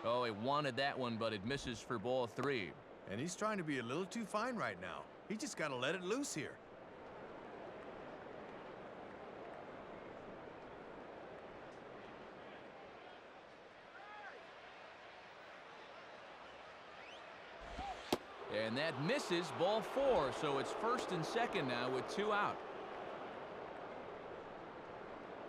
Oh, he wanted that one, but it misses for ball three. And he's trying to be a little too fine right now. He just got to let it loose here. And that misses, ball four, so it's first and second now with 2 out.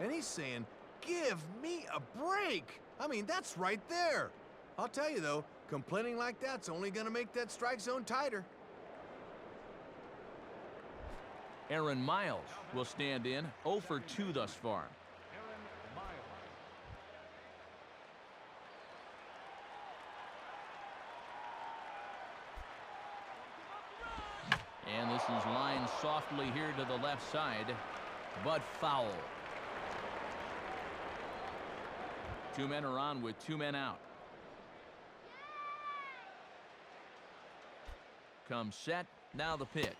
And he's saying, give me a break. I mean, that's right there. I'll tell you, though, complaining like that's only going to make that strike zone tighter. Aaron Miles will stand in, 0 for 2 thus far. And this is lined softly here to the left side, but foul. 2 men are on with 2 men out. Comes set, now the pitch.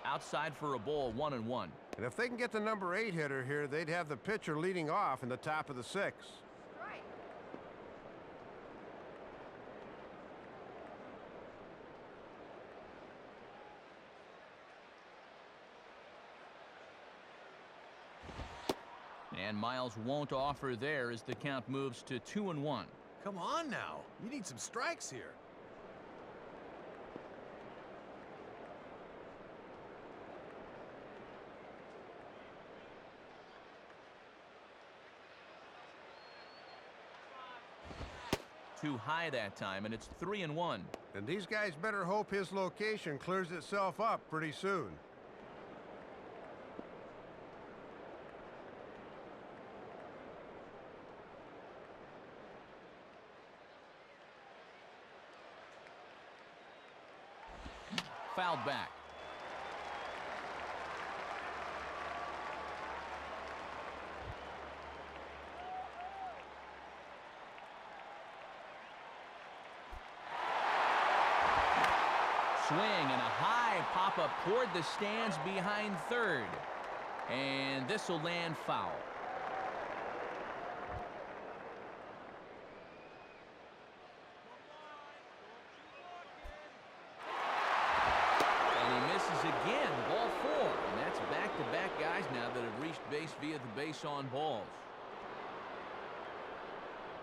Outside for a ball, 1-1. And if they can get the number 8 hitter here, they'd have the pitcher leading off in the top of the 6th. And Miles won't offer there as the count moves to 2-1. Come on now. You need some strikes here. Too high that time, and it's 3-1. And these guys better hope his location clears itself up pretty soon. Fouled back. swing and a high pop-up toward the stands behind third. And this will land foul. And he misses again. Ball 4. And that's back-to-back guys now that have reached base via the base on balls.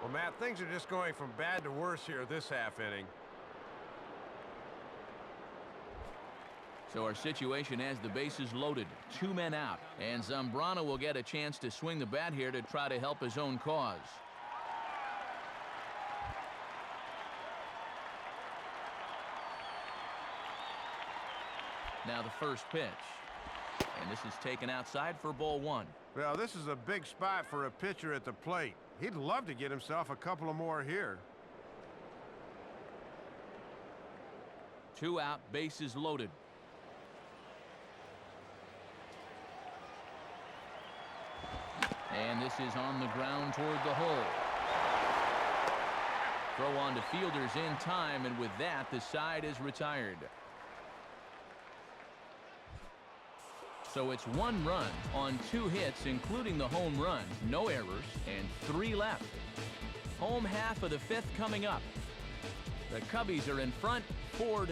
Well, Matt, things are just going from bad to worse here this half inning. So our situation has the bases loaded, 2 men out, and Zambrano will get a chance to swing the bat here to try to help his own cause. Now the first pitch, and this is taken outside for ball 1. Well, this is a big spot for a pitcher at the plate. He'd love to get himself a couple of more here. 2 out, bases loaded. And this is on the ground toward the hole. Throw on to fielders in time, and with that, the side is retired. So it's 1 run on 2 hits, including the home run, no errors, and 3 left. Home half of the 5th coming up. The Cubbies are in front, 4-0.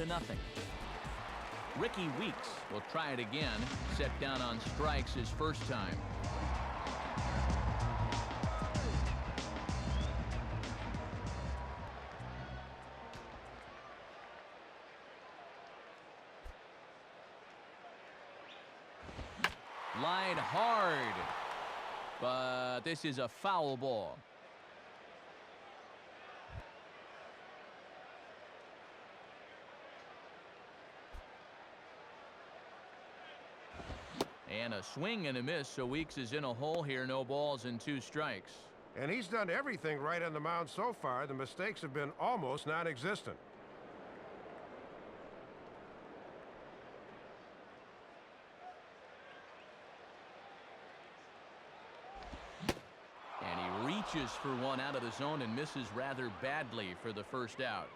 Ricky Weeks will try it again, set down on strikes his first time. Line hard, but this is a foul ball. And a swing and a miss, so Weeks is in a hole here. No balls and 2 strikes. And he's done everything right on the mound so far. The mistakes have been almost non-existent. And he reaches for one out of the zone and misses rather badly for the first out.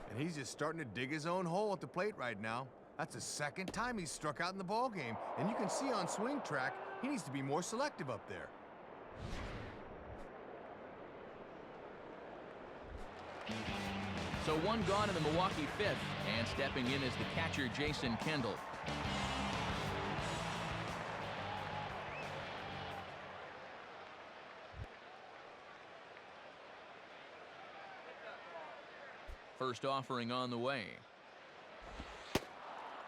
And he's just starting to dig his own hole at the plate right now. That's the 2nd time he's struck out in the ball game, and you can see on swing track he needs to be more selective up there. So 1 gone in the Milwaukee 5th, and stepping in is the catcher Jason Kendall. First offering on the way.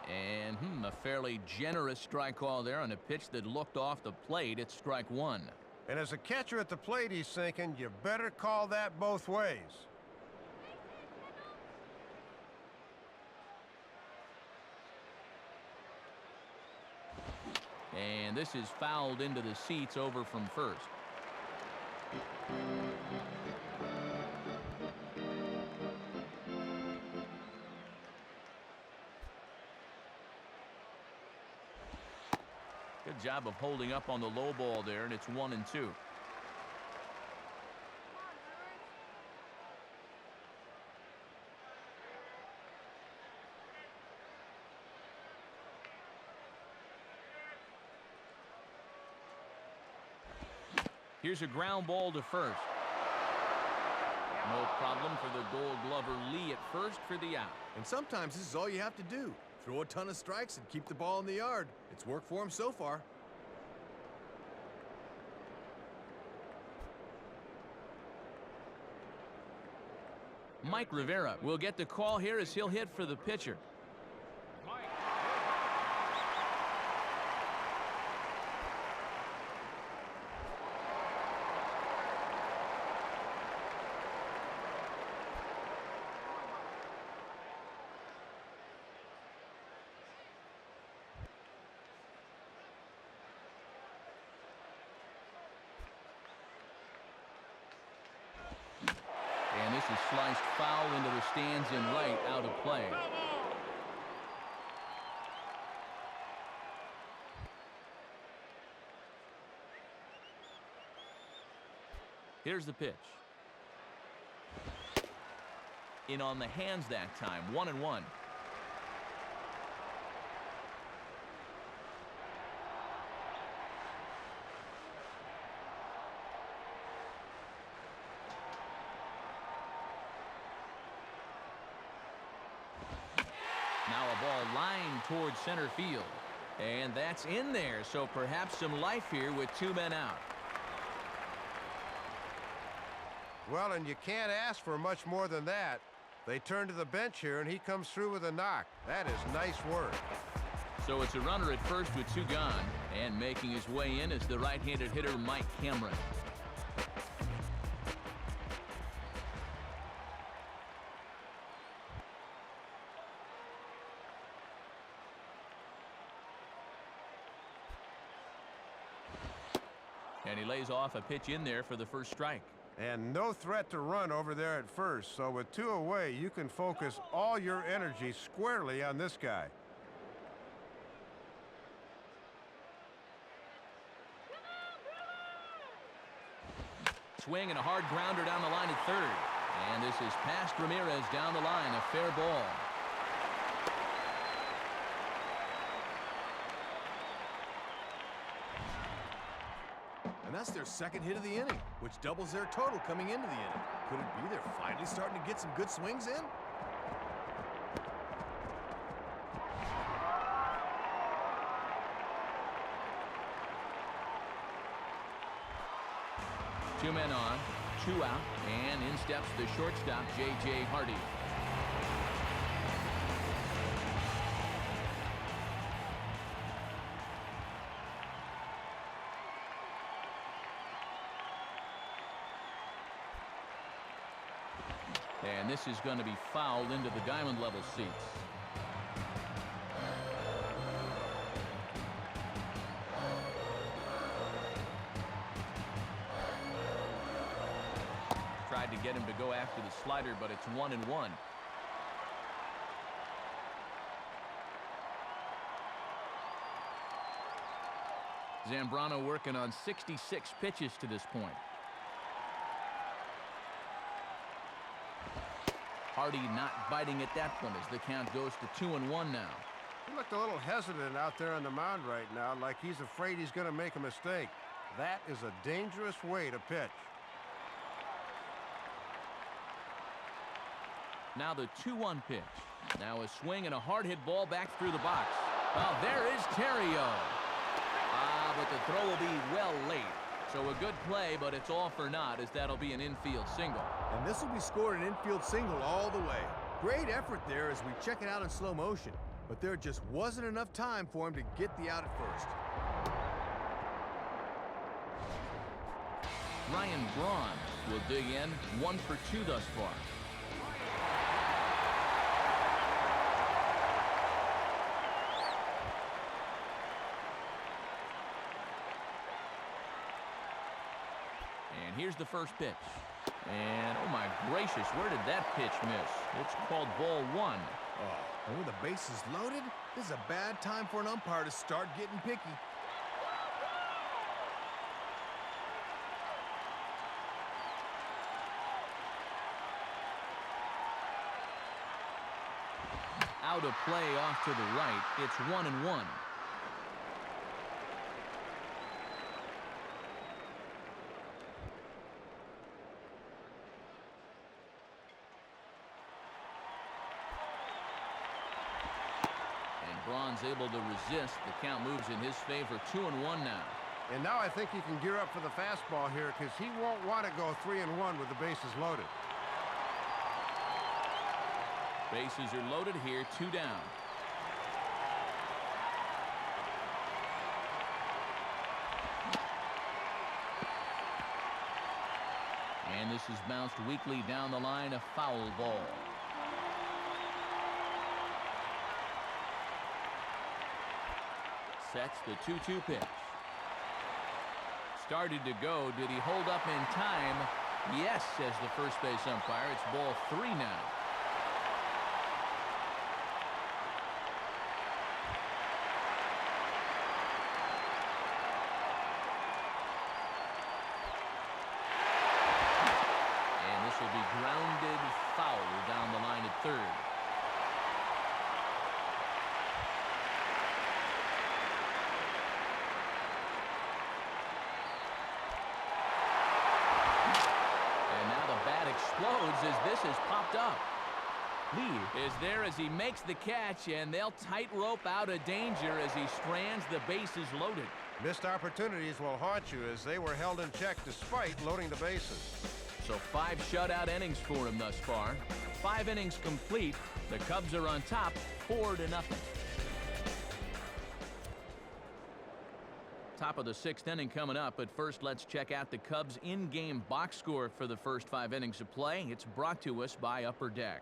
And a fairly generous strike call there on a pitch that looked off the plate. It's strike 1. And as a catcher at the plate, he's thinking, you better call that both ways. And this is fouled into the seats over from first. Good job of holding up on the low ball there, and it's 1-2. Here's a ground ball to first. No problem for the Gold Glover Lee at first for the out. And sometimes this is all you have to do. Throw a ton of strikes and keep the ball in the yard. It's worked for him so far. Mike Rivera will get the call here as he'll hit for the pitcher. And this is sliced foul into the stands in right, out of play. Here's the pitch. In on the hands that time, 1-1. Now a ball lined towards center field. And that's in there, so perhaps some life here with 2 men out. Well, and you can't ask for much more than that. They turn to the bench here, and he comes through with a knock. That is nice work. So it's a runner at first with 2 gone, and making his way in is the right-handed hitter Mike Cameron. And he lays off a pitch in there for the first strike. And no threat to run over there at first, so with 2 away, you can focus all your energy squarely on this guy. Swing and a hard grounder down the line at third. And this is past Ramirez down the line, a fair ball. And that's their second hit of the inning, which doubles their total coming into the inning. Could it be they're finally starting to get some good swings in? Two men on, 2 out, and in steps the shortstop, J.J. Hardy. And this is going to be fouled into the diamond level seats. Tried to get him to go after the slider, but it's 1-1. Zambrano working on 66 pitches to this point. Hardy not biting at that point as the count goes to 2-1 now. He looked a little hesitant out there on the mound right now, like he's afraid he's going to make a mistake. That is a dangerous way to pitch. Now the 2-1 pitch. Now a swing and a hard hit ball back through the box. Well, there is Terrio. But the throw will be well late. So a good play, but it's all for naught, as that'll be an infield single. And this will be scored an infield single all the way. Great effort there as we check it out in slow motion. But there just wasn't enough time for him to get the out at first. Ryan Braun will dig in, 1 for 2 thus far. And here's the first pitch. And, oh my gracious, where did that pitch miss? It's called ball 1. And with the bases loaded, this is a bad time for an umpire to start getting picky. Out of play off to the right. It's 1-1. Braun's able to resist. The count moves in his favor, 2-1 now. And now I think he can gear up for the fastball here because he won't want to go 3-1 with the bases loaded. Bases are loaded here, 2 down. And this is bounced weakly down the line, a foul ball. Sets the 2-2 pitch. Started to go. Did he hold up in time? Yes, says the first base umpire. It's ball 3 now. And this will be grounded foul down the line. as this has popped up. Lee is there as he makes the catch, and they'll tightrope out of danger as he strands the bases loaded. Missed opportunities will haunt you as they were held in check despite loading the bases. So 5 shutout innings for him thus far. 5 innings complete. The Cubs are on top, 4-0. Top of the 6th inning coming up, but first let's check out the Cubs in-game box score for the first 5 innings of play. It's brought to us by Upper Deck.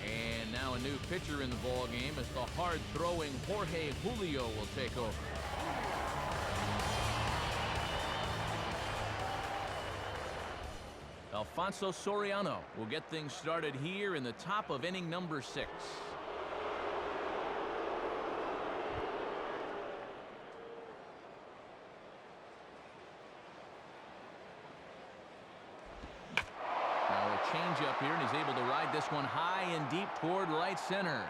And now a new pitcher in the ball game as the hard-throwing Jorge Julio will take over. Alfonso Soriano will get things started here in the top of inning number 6. Now a changeup here, and he's able to ride this one high and deep toward right center.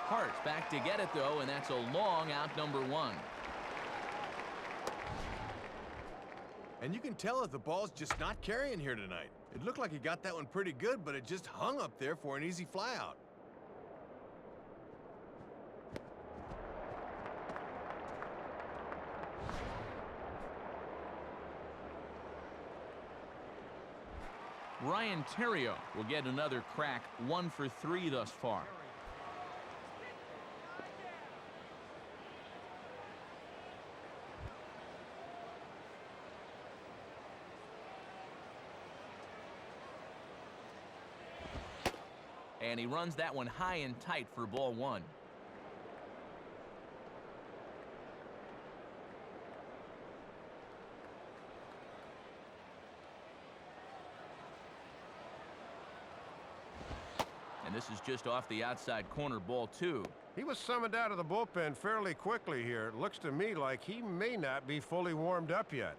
Hart back to get it though, and that's a long out number 1. And you can tell that the ball's just not carrying here tonight. It looked like he got that one pretty good, but it just hung up there for an easy flyout. Ryan Terrio will get another crack, 1 for 3 thus far. And he runs that one high and tight for ball 1. And this is just off the outside corner, ball 2. He was summoned out of the bullpen fairly quickly here. It looks to me like he may not be fully warmed up yet.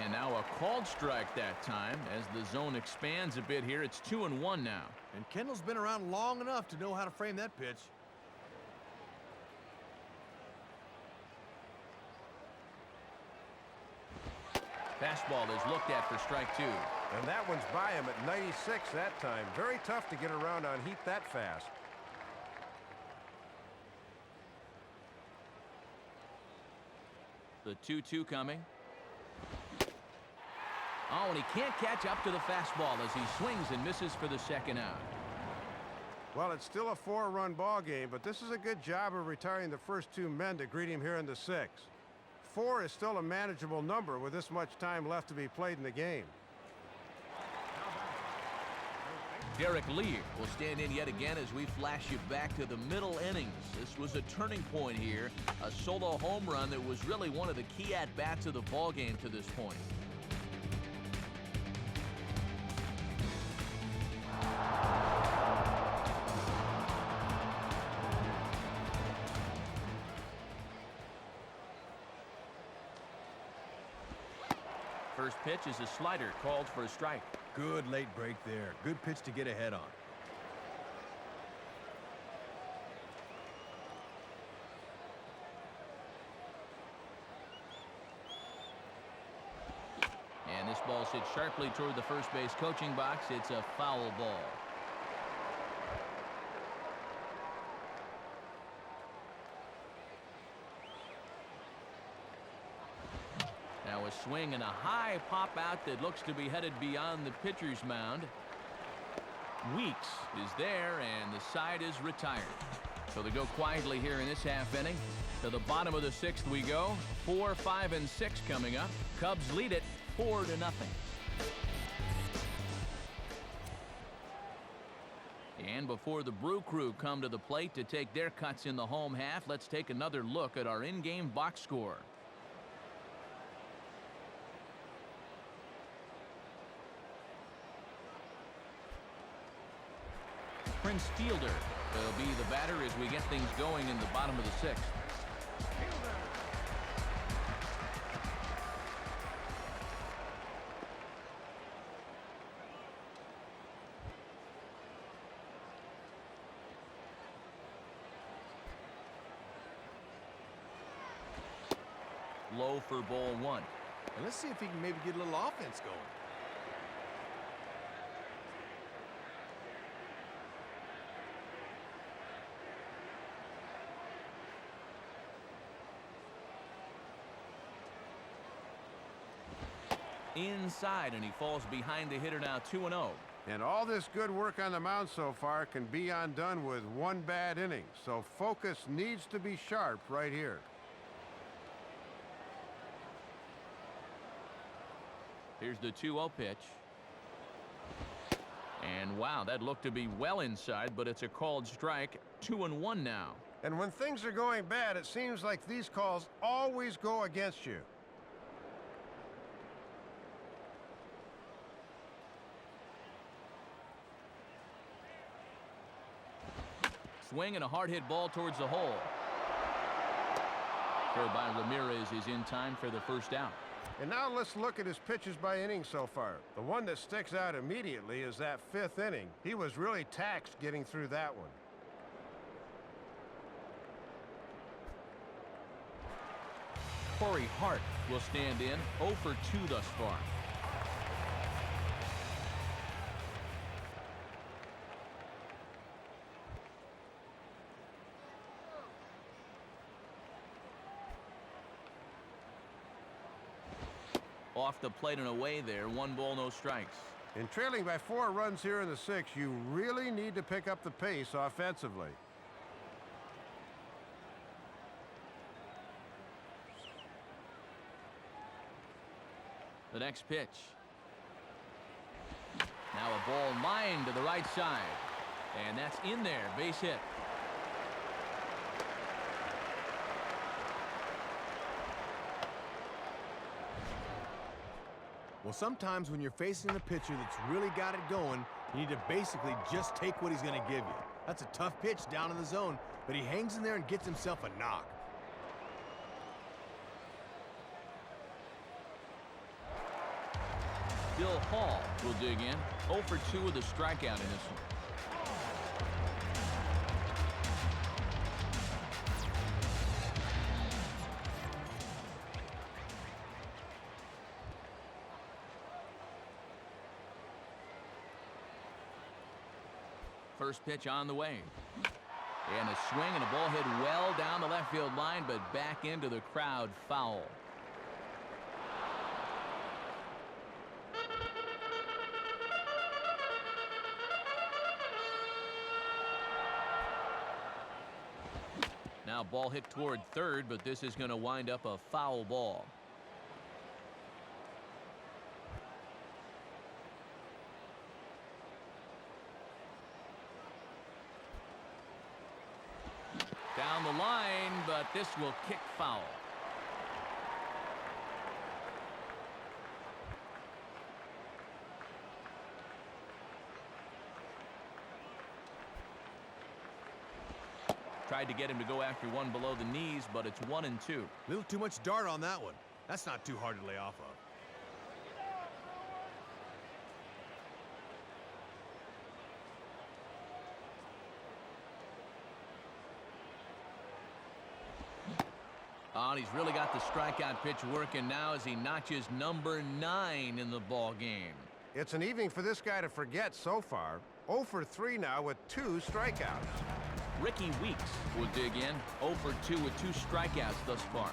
And now a called strike that time as the zone expands a bit here. It's 2-1 now. And Kendall's been around long enough to know how to frame that pitch. Fastball is looked at for strike 2. And that one's by him at 96 that time. Very tough to get around on heat that fast. The 2-2 coming. Oh, and he can't catch up to the fastball as he swings and misses for the second out. Well, it's still a 4-run ball game, but this is a good job of retiring the first 2 men to greet him here in the 6th. 4 is still a manageable number with this much time left to be played in the game. Derek Lee will stand in yet again as we flash you back to the middle innings. This was a turning point here, a solo home run that was really one of the key at-bats of the ball game to this point. First pitch is a slider called for a strike. Good late break there. Good pitch to get ahead on. And this ball hits sharply toward the first base coaching box. It's a foul ball. Now a swing and a high pop out that looks to be headed beyond the pitcher's mound. Weeks is there, and the side is retired. So they go quietly here in this half inning. To the bottom of the 6th we go. 4, 5, and 6 coming up. Cubs lead it 4-0. And before the Brew Crew come to the plate to take their cuts in the home half, let's take another look at our in-game box score. Prince Fielder will be the batter as we get things going in the bottom of the 6th. Low for ball one. And let's see if he can maybe get a little offense going. Inside, and he falls behind the hitter now 2-0. And all this good work on the mound so far can be undone with one bad inning. So focus needs to be sharp right here. Here's the 2-0 pitch. And wow, that looked to be well inside, but it's a called strike. 2-1 now. And when things are going bad, it seems like these calls always go against you. Swing and a hard hit ball towards the hole. Throw by Ramirez is in time for the first out. And now let's look at his pitches by inning so far. The one that sticks out immediately is that 5th inning. He was really taxed getting through that one. Corey Hart will stand in. 0 for 2 thus far. Off the plate and away there. 1 ball, no strikes. In trailing by 4 runs here in the 6th, you really need to pick up the pace offensively. The next pitch. Now a ball lined to the right side. And that's in there. Base hit. Well, sometimes when you're facing a pitcher that's really got it going, you need to basically just take what he's going to give you. That's a tough pitch down in the zone, but he hangs in there and gets himself a knock. Bill Hall will dig in. 0 for 2 with a strikeout in this one. First pitch on the way. And a swing and a ball hit well down the left field line, but back into the crowd, foul. Now ball hit toward third, but this is going to wind up a foul ball. Down the line, but this will kick foul. Tried to get him to go after one below the knees, but it's 1-2. A little too much dart on that one. That's not too hard to lay off of. Oh, and he's really got the strikeout pitch working now as he notches number 9 in the ball game. It's an evening for this guy to forget so far. 0 for 3 now with 2 strikeouts. Ricky Weeks will dig in. 0 for 2 with 2 strikeouts thus far.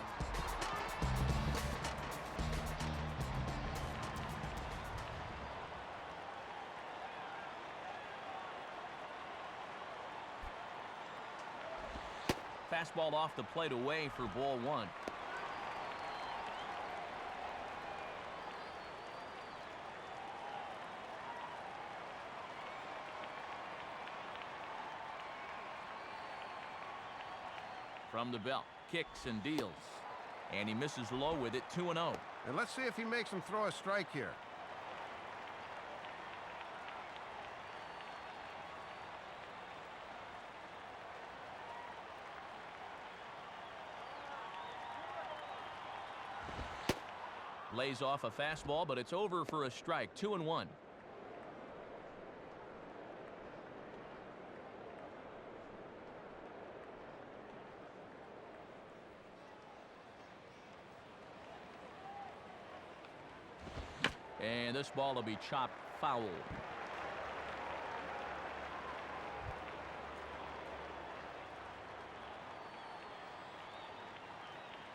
Fastball off the plate away for ball 1. From the belt, kicks and deals. And he misses low with it, 2-0. And let's see if he makes him throw a strike here. Lays off a fastball, but it's over for a strike. 2-1. And this ball will be chopped foul.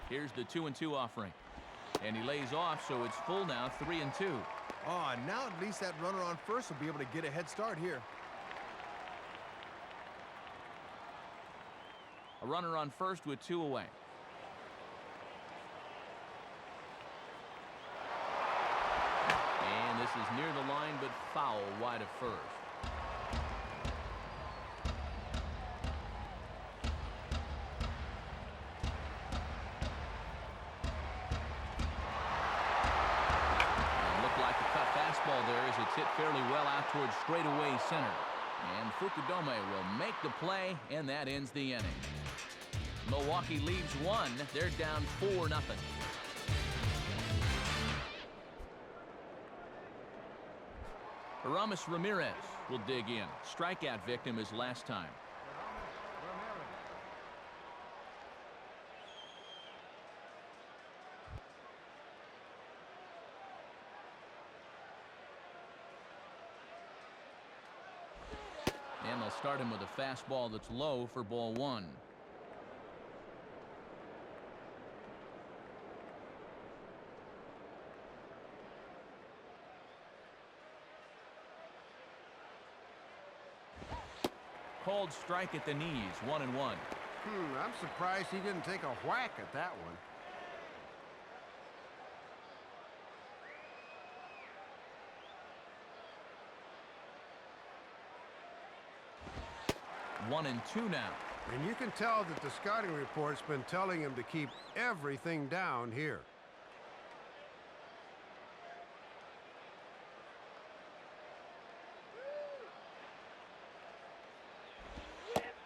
Here's the 2-2 offering. And he lays off, so it's full now, 3-2. Oh, and now at least that runner on first will be able to get a head start here. A runner on first with 2 away. And this is near the line, but foul wide of first. There as it's hit fairly well out towards straightaway center. And Fukudome will make the play, and that ends the inning. Milwaukee leads 1. They're down 4-0. Aramis Ramirez will dig in. Strikeout victim as last time. And they'll start him with a fastball that's low for ball 1. Cold strike at the knees, 1-1. I'm surprised he didn't take a whack at that one. 1-2 now. And you can tell that the scouting report's been telling him to keep everything down here.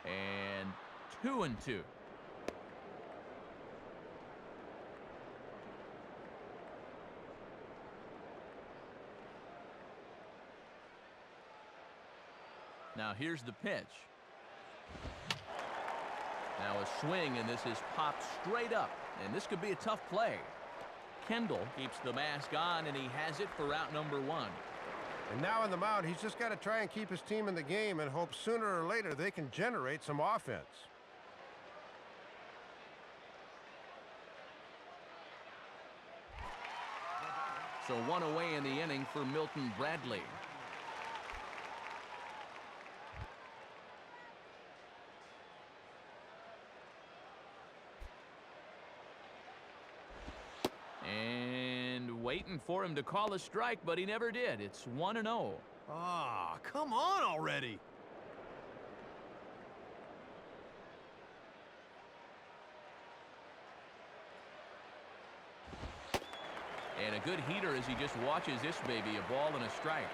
And 2-2. Now here's the pitch. Now a swing, and this is popped straight up, and this could be a tough play. Kendall keeps the mask on, and he has it for out number 1. And now on the mound, he's just got to try and keep his team in the game and hope sooner or later they can generate some offense. So 1 away in the inning for Milton Bradley. And waiting for him to call a strike, but he never did. It's 1-0. Ah, come on already. And a good heater as he just watches this baby, a ball and a strike.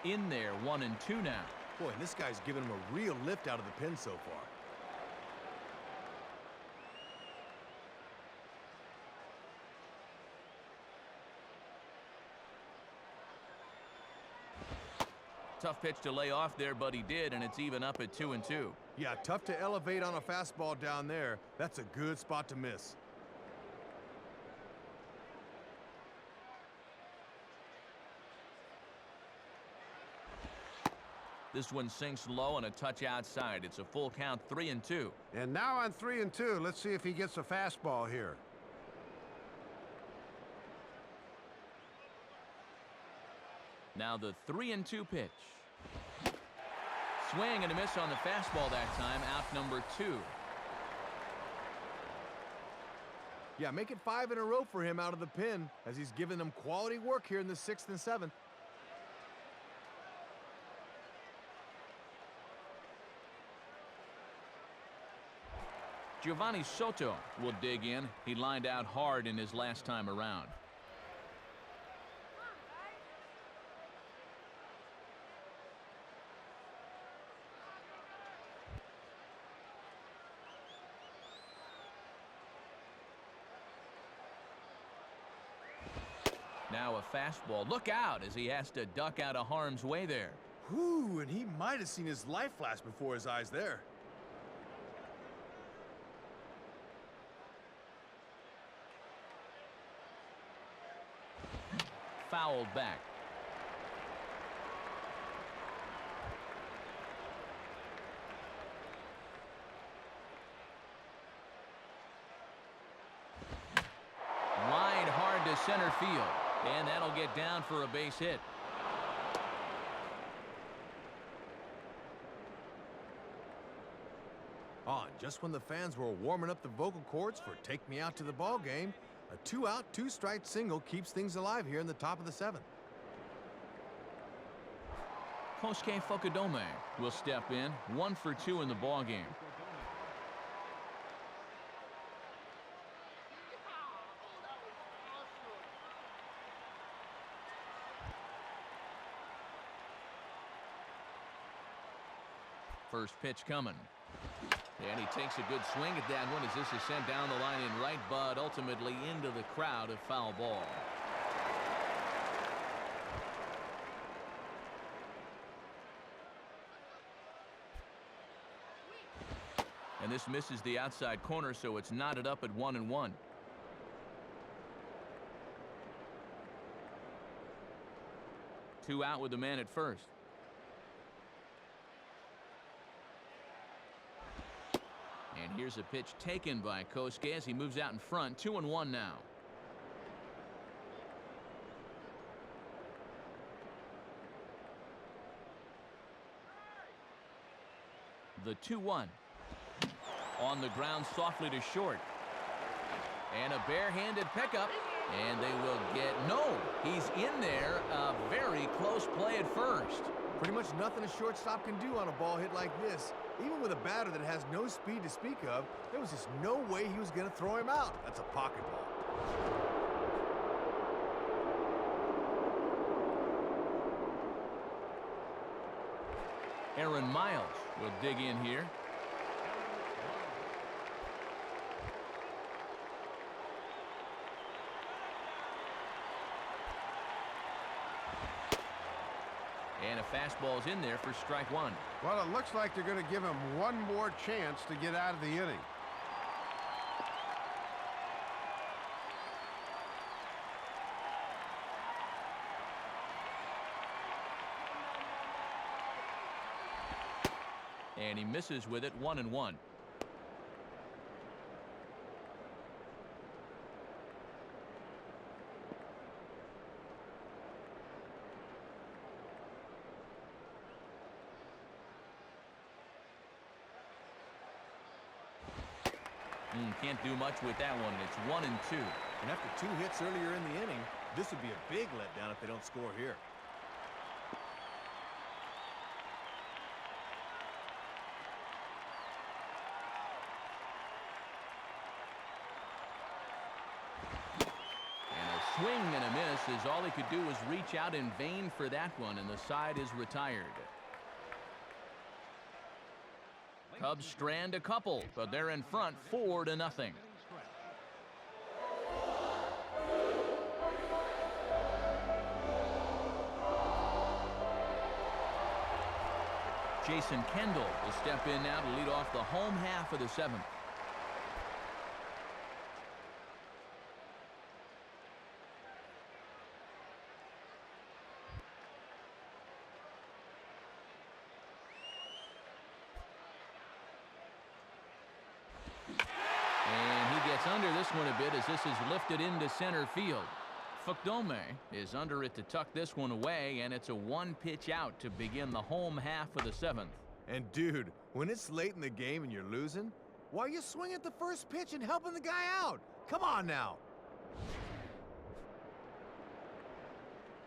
In there, 1-2 now. Boy, this guy's giving him a real lift out of the pen so far. Tough pitch to lay off there, but he did, and it's even up at 2-2. Yeah, tough to elevate on a fastball down there. That's a good spot to miss. This one sinks low and a touch outside. It's a full count, 3-2. And now on 3-2, let's see if he gets a fastball here. Now the 3-2 pitch. Swing and a miss on the fastball that time, out number 2. Yeah, make it 5 in a row for him out of the pen as he's giving them quality work here in the 6th and 7th. Giovanni Soto will dig in. He lined out hard in his last time around. Now a fastball. Look out as he has to duck out of harm's way there. Whew, and he might have seen his life flash before his eyes there. Fouled back. Line hard to center field, and that'll get down for a base hit. Oh, and just when the fans were warming up the vocal cords for Take Me Out to the Ball Game, a 2-out, 2-strike single keeps things alive here in the top of the 7th. Kosuke Fukudome will step in, 1 for 2 in the ball game. First pitch coming. And he takes a good swing at that one as this is sent down the line in right, but ultimately into the crowd, a foul ball. And this misses the outside corner, so it's knotted up at 1-1. Two out with the man at first. And here's a pitch taken by Kosuke as he moves out in front. 2-1 now. The 2-1. On the ground softly to short. And a barehanded pickup. And they will get... No! He's in there. A very close play at first. Pretty much nothing a shortstop can do on a ball hit like this. Even with a batter that has no speed to speak of, there was just no way he was going to throw him out. That's a pocket ball. Aaron Miles will dig in here. And a fastball's in there for strike one. Well, it looks like they're going to give him one more chance to get out of the inning. And he misses with it, 1-1. Can't do much with that one. It's 1-2. And after 2 hits earlier in the inning, this would be a big letdown if they don't score here. And a swing and a miss as all he could do was reach out in vain for that one, and the side is retired. Cubs strand a couple, but they're in front 4-0. Jason Kendall will step in now to lead off the home half of the 7th. Under this one a bit as this is lifted into center field. Fukudome is under it to tuck this one away, and it's a 1-pitch out to begin the home half of the 7th. And dude, when it's late in the game and you're losing, why are you swinging at the first pitch and helping the guy out? Come on now.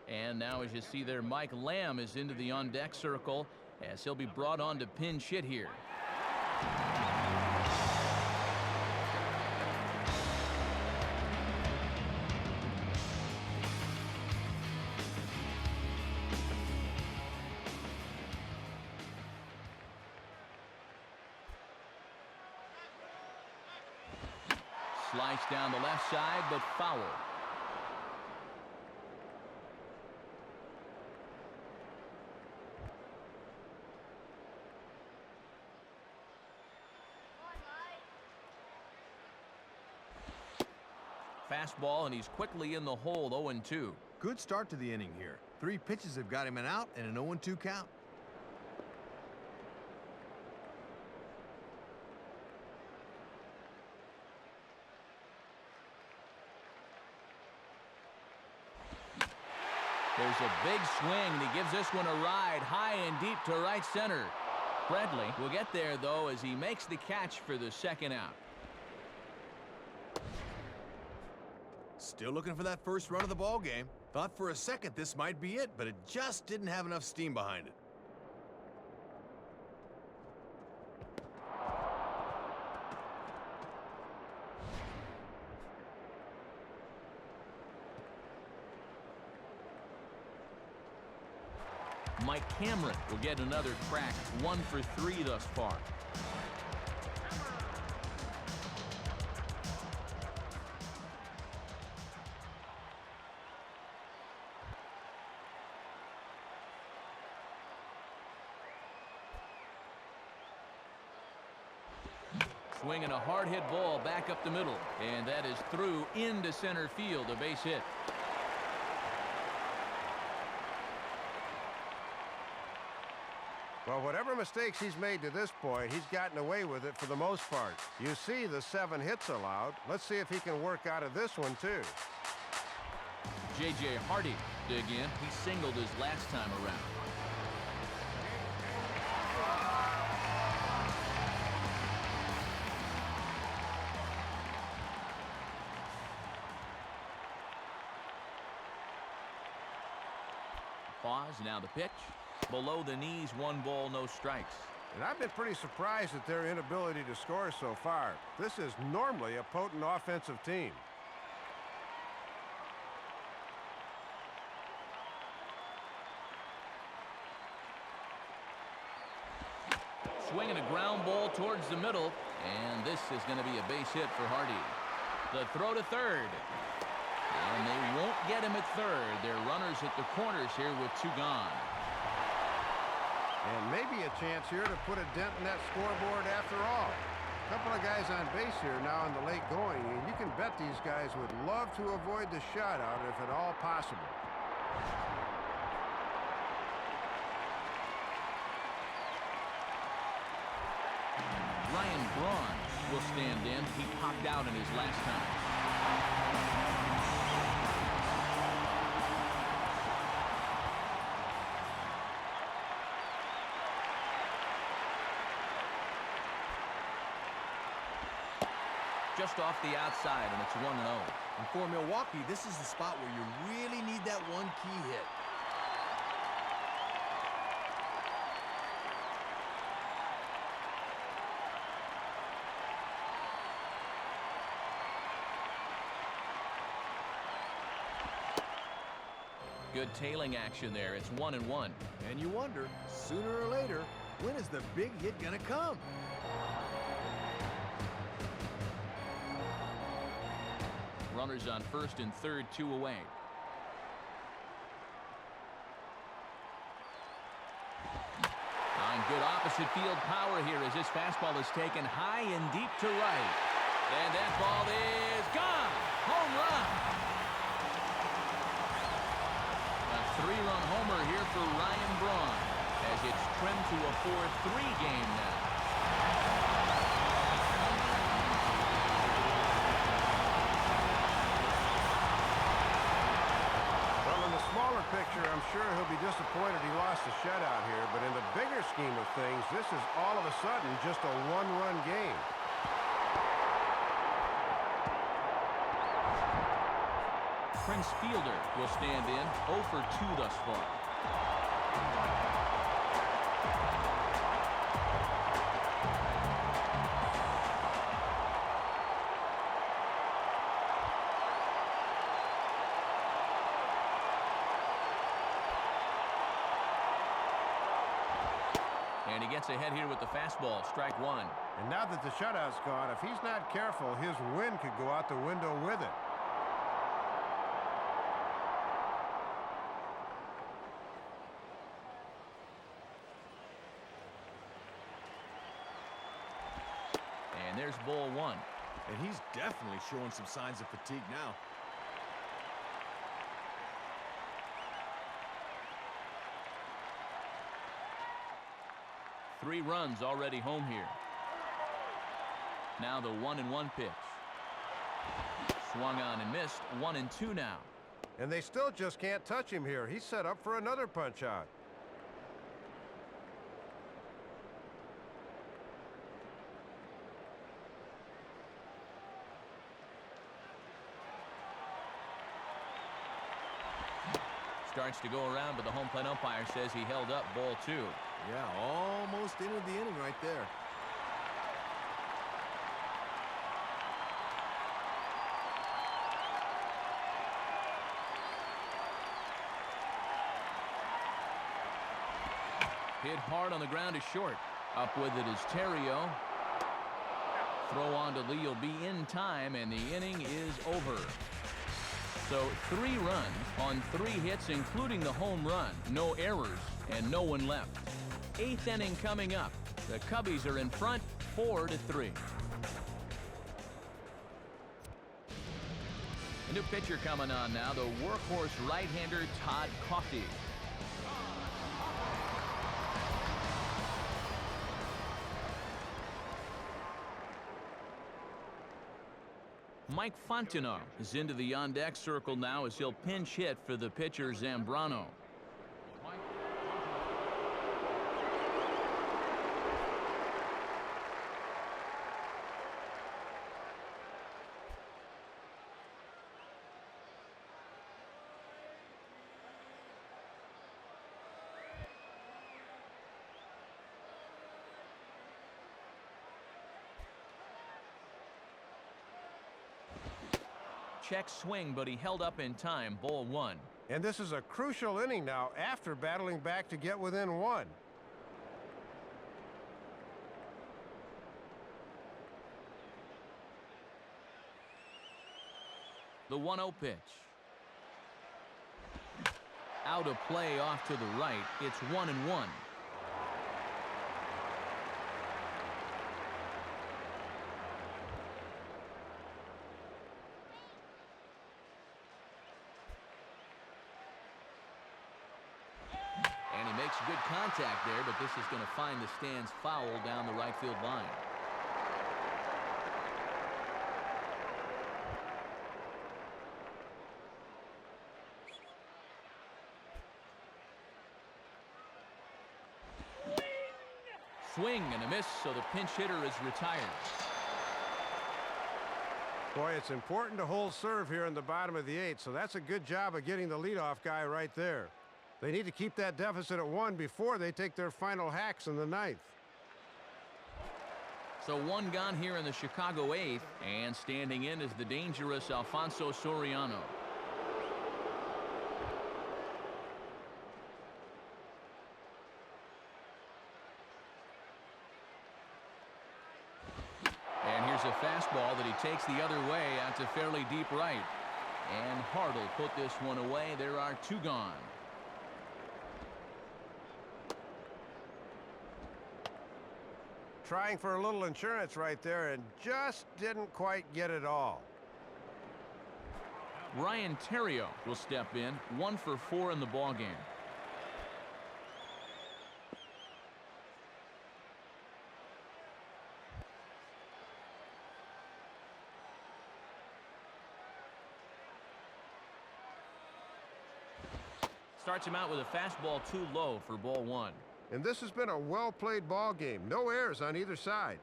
And now as you see there, Mike Lamb is into the on-deck circle as he'll be brought on to pinch hit here. Slice down the left side, but foul. Fastball, and he's quickly in the hole, 0-2. Good start to the inning here. 3 pitches have got him an out and an 0-2 count. There's a big swing, and he gives this one a ride high and deep to right center. Bradley will get there, though, as he makes the catch for the second out. Still looking for that first run of the ball game. Thought for a second this might be it, but it just didn't have enough steam behind it. Mike Cameron will get another crack, 1 for 3 thus far. Swinging a hard hit ball back up the middle, and that is through into center field, a base hit. Well, whatever mistakes he's made to this point, he's gotten away with it for the most part. You see the 7 hits allowed. Let's see if he can work out of this one, too. J.J. Hardy dig in. He singled his last time around. Pause, now the pitch. Below the knees, 1 ball, no strikes. And I've been pretty surprised at their inability to score so far. This is normally a potent offensive team. Swinging a ground ball towards the middle, and this is going to be a base hit for Hardy. The throw to third. And they won't get him at third. They're runners at the corners here with 2 gone. And maybe a chance here to put a dent in that scoreboard after all. A couple of guys on base here now in the late going, and you can bet these guys would love to avoid the shutout if at all possible. Ryan Braun will stand in. He popped out in his last time. Just off the outside, and it's 1-0. And for Milwaukee, this is the spot where you really need that one key hit. Good tailing action there. It's 1-1. And you wonder, sooner or later, when is the big hit gonna come? Runners on first and third, 2 away. On good opposite field power here as this fastball is taken high and deep to right. And that ball is gone. Home run. A 3-run homer here for Ryan Braun as it's trimmed to a 4-3 game now. Picture, I'm sure he'll be disappointed he lost the shutout here, but in the bigger scheme of things, this is all of a sudden just a 1-run game. Prince Fielder will stand in, 0 for 2 thus far. And he gets ahead here with the fastball, strike 1. And now that the shutout's gone, if he's not careful, his win could go out the window with it. And there's ball 1. And he's definitely showing some signs of fatigue now. 3 runs already home here. Now the 1-1 pitch. Swung on and missed. 1-2 now. And they still just can't touch him here. He's set up for another punch out. Starts to go around, but the home plate umpire says he held up ball 2. Yeah, almost into the inning right there. Hit hard on the ground is short. Up with it is Terrio. Throw on to Lee will be in time, and the inning is over. So 3 runs on 3 hits, including the home run. No errors and no one left. 8th inning coming up. The Cubbies are in front 4-3. A new pitcher coming on now, the workhorse right-hander Todd Coffey. Mike Fontenot is into the on-deck circle now as he'll pinch hit for the pitcher Zambrano. Check swing, but he held up in time. Ball 1. And this is a crucial inning now after battling back to get within 1. The 1-0 pitch. Out of play off to the right. It's 1-1. Good contact there, but this is going to find the stands foul down the right field line. Swing and a miss, so the pinch hitter is retired. Boy, it's important to hold serve here in the bottom of the 8th, so that's a good job of getting the leadoff guy right there. They need to keep that deficit at 1 before they take their final hacks in the 9th. So 1 gone here in the Chicago 8th, and standing in is the dangerous Alfonso Soriano. And here's a fastball that he takes the other way out to fairly deep right. And Hart will put this one away. There are 2 gone. Trying for a little insurance right there and just didn't quite get it all. Ryan Terrio will step in, 1 for 4 in the ballgame. Starts him out with a fastball too low for ball 1. And this has been a well-played ball game. No errors on either side.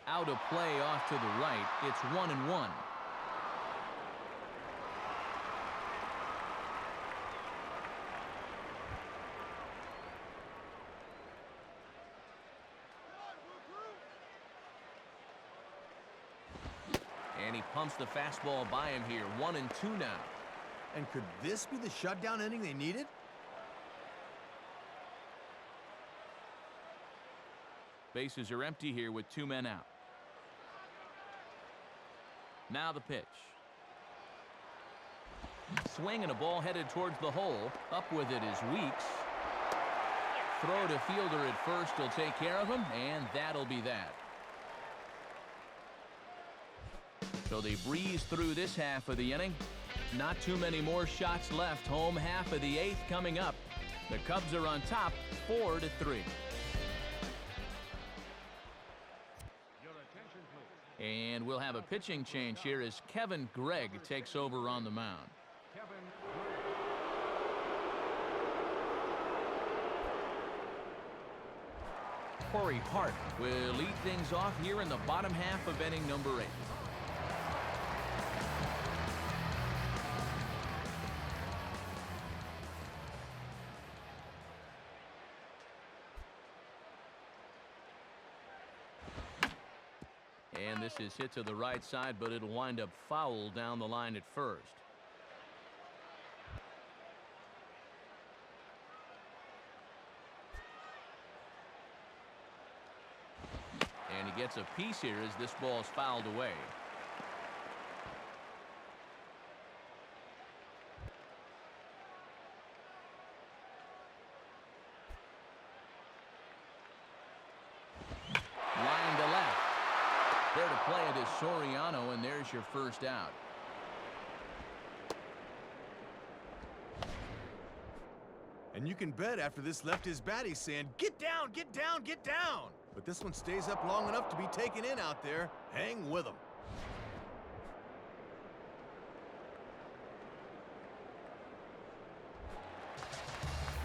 Out of play off to the right. It's 1-1. And he pumps the fastball by him here. 1-2 now. And could this be the shutdown inning they needed? Bases are empty here with 2 men out. Now the pitch. swing and a ball headed towards the hole. Up with it is Weeks. Throw to fielder at first will take care of him, and that'll be that. So they breeze through this half of the inning. Not too many more shots left. Home half of the 8th coming up. The Cubs are on top, 4-3. Your attention, please. And we'll have a pitching change here as Kevin Gregg takes over on the mound. Kevin. Corey Hart will lead things off here in the bottom half of inning number 8. And this is hit to the right side, but it'll wind up foul down the line at first. And he gets a piece here as this ball is fouled away. Line to left. There to play it is Soriano, and there's your first out. And you can bet after this left his bat, he's saying, "Get down, get down, get down." But this one stays up long enough to be taken in out there. Hang with him.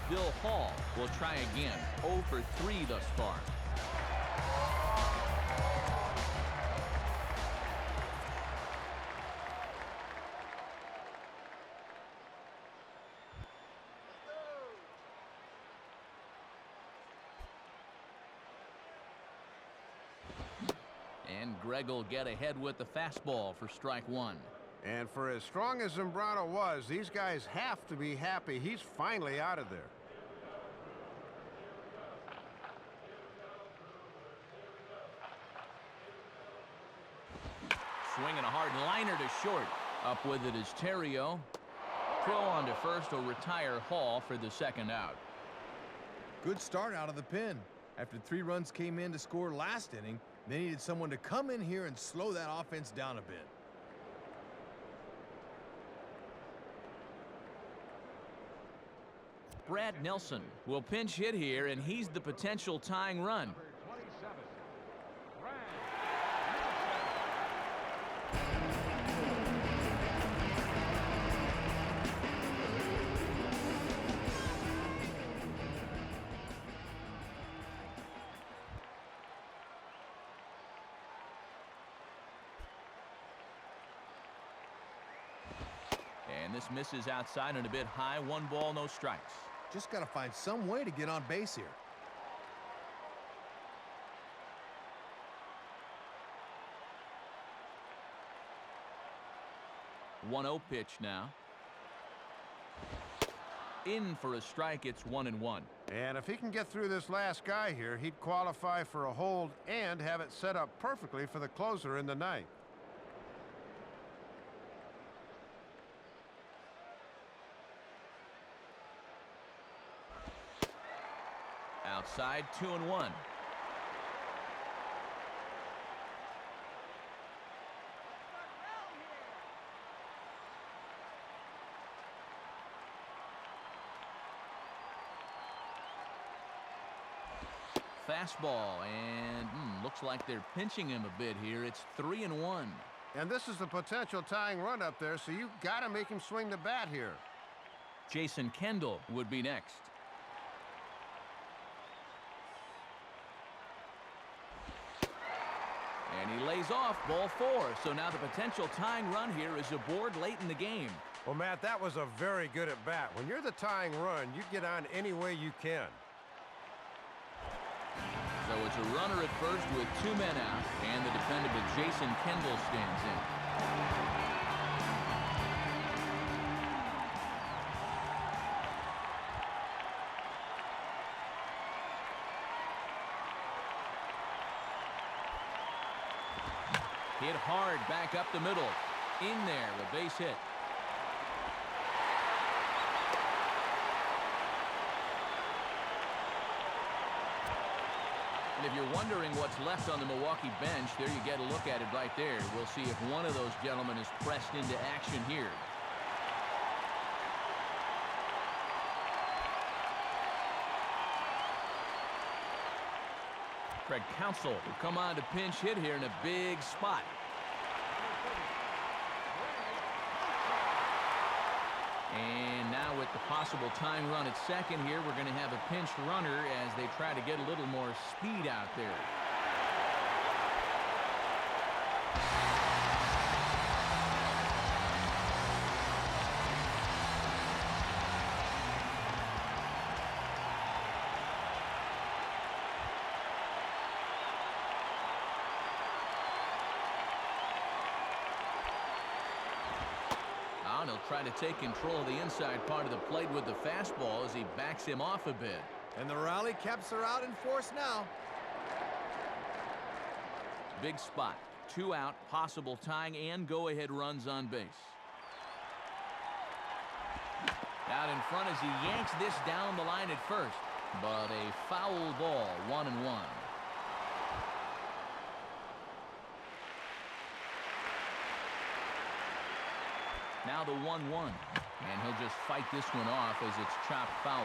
Bill Hall will try again. 0 for 3 thus far. And Gregg will get ahead with the fastball for strike 1. And for as strong as Zambrano was, these guys have to be happy he's finally out of there. Swinging a hard liner to short. Up with it is Terrio. Throw on to first will retire Hall for the second out. Good start out of the pen. After 3 runs came in to score last inning, they needed someone to come in here and slow that offense down a bit. Brad Nelson will pinch hit here, and he's the potential tying run. Number 27. Brad. And this misses outside and a bit high. 1 ball, no strikes. Just got to find some way to get on base here. One 1-0 pitch now. In for a strike. It's 1-1. And if he can get through this last guy here, he'd qualify for a hold and have it set up perfectly for the closer in the ninth. Outside, 2-1. Fastball, and looks like they're pinching him a bit here. It's 3-1. And this is the potential tying run up there, so you got to make him swing the bat here. Jason Kendall would be next. And he lays off, ball 4. So now the potential tying run here is aboard late in the game. Well, Matt, that was a very good at bat. When you're the tying run, you get on any way you can. So it's a runner at first with 2 men out, and the dependable Jason Kendall stands in. Hit hard back up the middle. In there, a base hit. And if you're wondering what's left on the Milwaukee bench, there you get a look at it right there. We'll see if one of those gentlemen is pressed into action here. Craig Counsell will come on to pinch hit here in a big spot. And now with the possible tying run at second here, we're going to have a pinch runner as they try to get a little more speed out there. He'll try to take control of the inside part of the plate with the fastball as he backs him off a bit. And the rally caps are out in force now. Big spot. 2 out, possible tying and go-ahead runs on base. Out in front as he yanks this down the line at first. But a foul ball, 1-1. Now the 1-1, and he'll just fight this one off as it's chopped foul.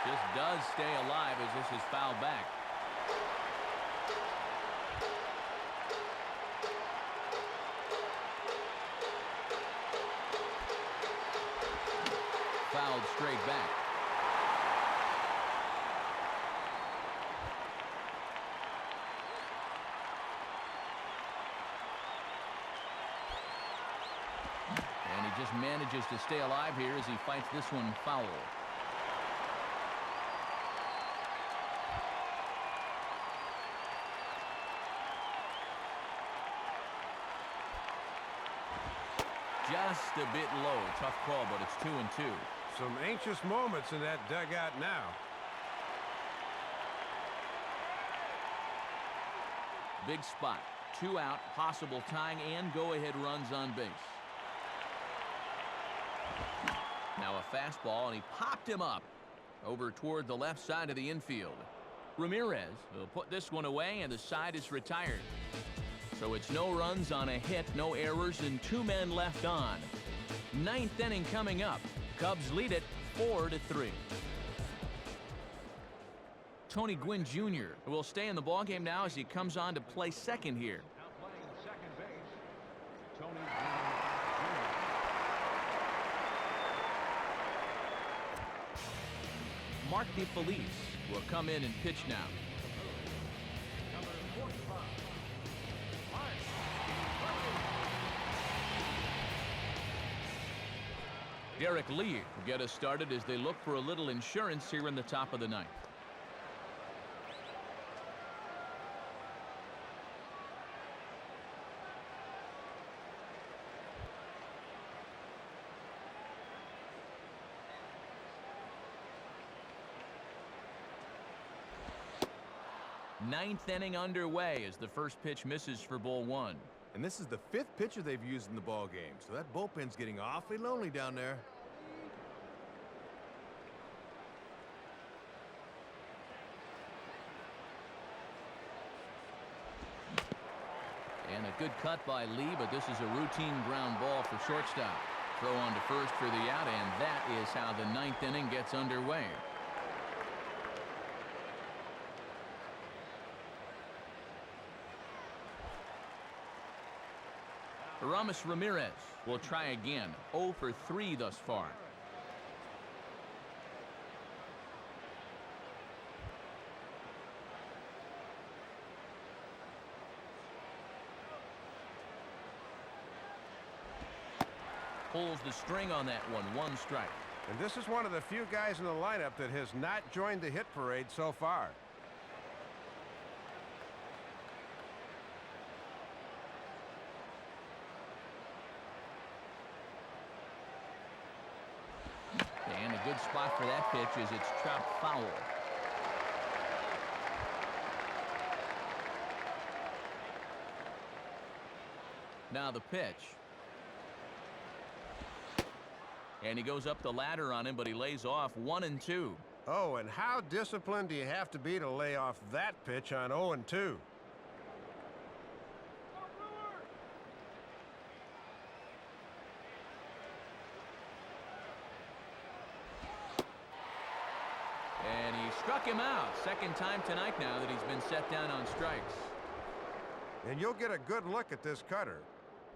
Just does stay alive as this is fouled back. Fouled straight back. Just manages to stay alive here as he fights this one foul. Just a bit low. Tough call, but it's 2-2. Some anxious moments in that dugout now. Big spot. 2 out, possible tying and go-ahead runs on base. Now a fastball, and he popped him up over toward the left side of the infield. Ramirez will put this one away, and the side is retired. So it's no runs on a hit, no errors, and 2 men left on. 9th inning coming up. Cubs lead it 4-3. Tony Gwynn Jr. will stay in the ballgame now as he comes on to play second here. Now playing second base, Tony Gwynn Jr. Mark DeFelice will come in and pitch now. Number 45, Mark DeFelice. Derek Lee will get us started as they look for a little insurance here in the top of the 9th. Ninth inning underway as the first pitch misses for ball 1. And this is the 5th pitcher they've used in the ball game, so that bullpen's getting awfully lonely down there. And a good cut by Lee, but this is a routine ground ball for shortstop. Throw on to first for the out, and that is how the 9th inning gets underway. Aramis Ramirez will try again. 0 for 3 thus far. Pulls the string on that one. 1 strike. And this is one of the few guys in the lineup that has not joined the hit parade so far. And a good spot for that pitch as it's chopped foul. Now the pitch. And he goes up the ladder on him, but he lays off 1-2. Oh, and how disciplined do you have to be to lay off that pitch on 0-2? And he struck him out. Second time tonight now that he's been set down on strikes. And you'll get a good look at this cutter.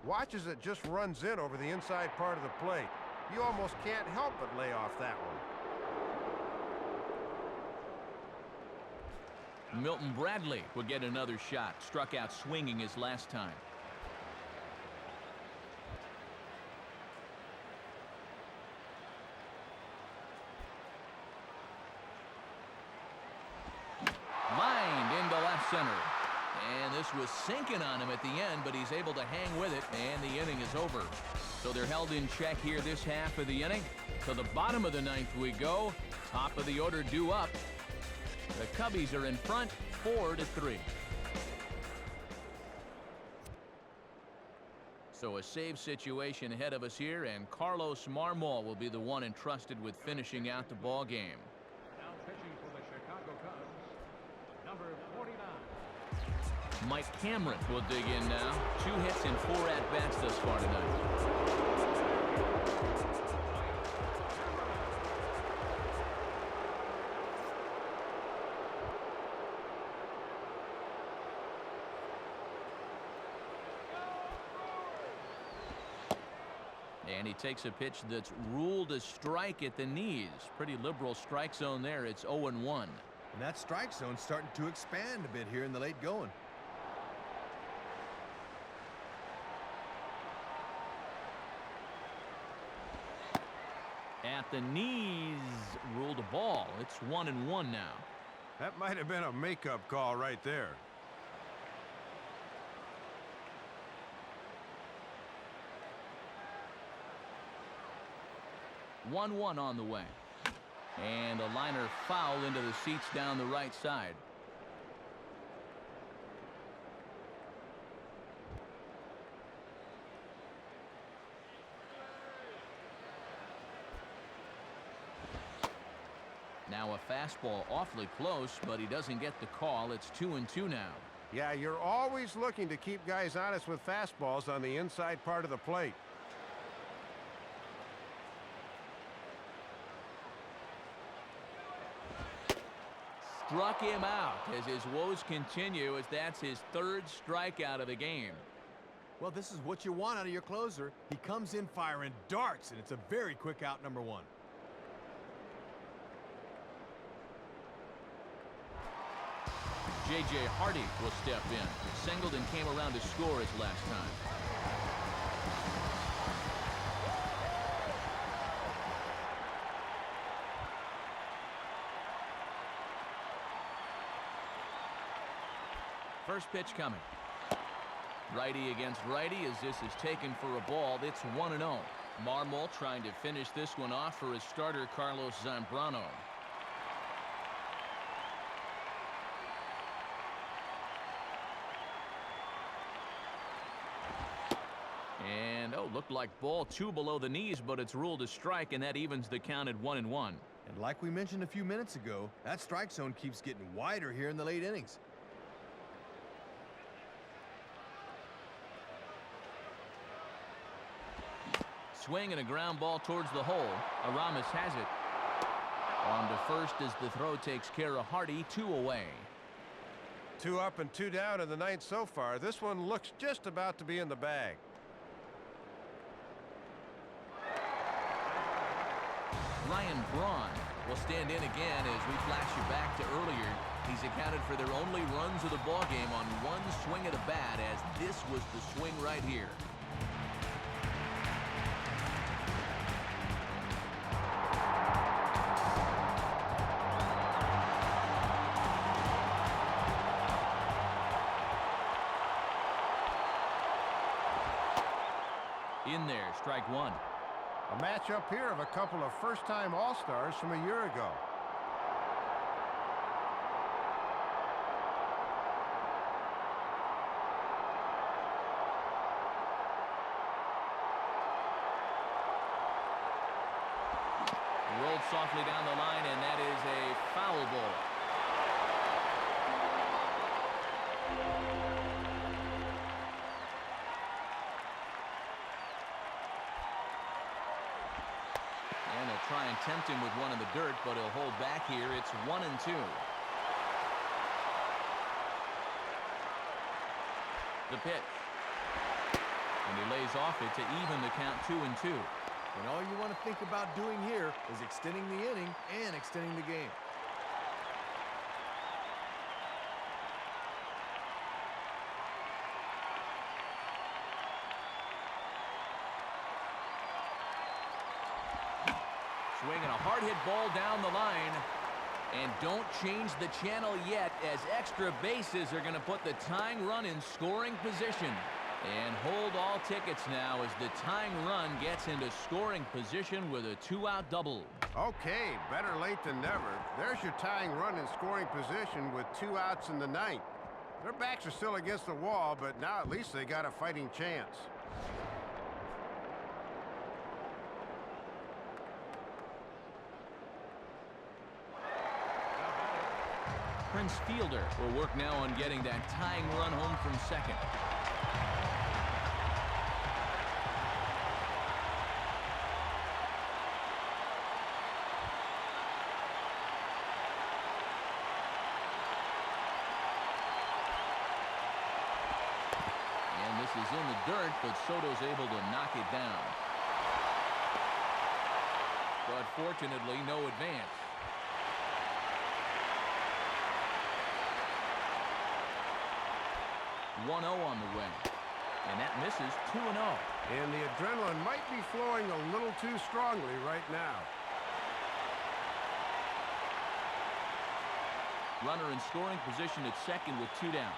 Watch as it just runs in over the inside part of the plate. You almost can't help but lay off that one. Milton Bradley would get another shot. Struck out swinging his last time. Lined into left center. And this was sinking on him at the end, but he's able to hang with it, and the inning is over. So they're held in check here this half of the inning. To the bottom of the ninth we go. Top of the order due up. The Cubbies are in front, 4-3. So a save situation ahead of us here, and Carlos Marmol will be the one entrusted with finishing out the ball game. Now pitching for the Chicago Cubs, number 49. Mike Cameron will dig in now. 2 hits and 4 at-bats thus far tonight. And he takes a pitch that's ruled a strike at the knees. Pretty liberal strike zone there. It's 0-1. And that strike zone's starting to expand a bit here in the late going. At the knees, ruled a ball. It's 1-1 now. That might have been a makeup call right there. 1-1 on the way. And a liner foul into the seats down the right side. Now a fastball awfully close, but he doesn't get the call. It's 2-2 now. Yeah, you're always looking to keep guys honest with fastballs on the inside part of the plate. Struck him out as his woes continue, as that's his 3rd strikeout of the game. Well, this is what you want out of your closer. He comes in firing darts, and it's a very quick out, number 1. J.J. Hardy will step in. Singleton came around to score his last time. First pitch coming. Righty against righty as this is taken for a ball. It's 1-0. Marmol trying to finish this one off for his starter, Carlos Zambrano. And, looked like ball 2 below the knees, but it's ruled a strike, and that evens the count at 1-1. And like we mentioned a few minutes ago, that strike zone keeps getting wider here in the late innings. Swing and a ground ball towards the hole. Aramis has it. On to first as the throw takes care of Hardy. 2 away. 2 up and 2 down in the 9th so far. This one looks just about to be in the bag. Ryan Braun will stand in again as we flash you back to earlier. He's accounted for their only runs of the ballgame on 1 swing of the bat, as this was the swing right here. In there, strike 1. A matchup here of a couple of first-time All-Stars from a year ago. softly down the line, and that is a foul ball. And they'll try and tempt him with one in the dirt, but he'll hold back here. It's 1-2. The pitch. And he lays off it to even the count 2-2. And all you want to think about doing here is extending the inning and extending the game. Swinging a hard hit ball down the line. And don't change the channel yet, as extra bases are going to put the tying run in scoring position. And hold all tickets now as the tying run gets into scoring position with a 2-out double. Okay, better late than never. There's your tying run in scoring position with 2 outs in the ninth. Their backs are still against the wall, but now at least they got a fighting chance. Prince Fielder will work now on getting that tying run home from second. And this is in the dirt, but Soto's able to knock it down. But fortunately, no advance. 1-0 on the way. And that misses 2-0. And the adrenaline might be flowing a little too strongly right now. Runner in scoring position at second with 2 down.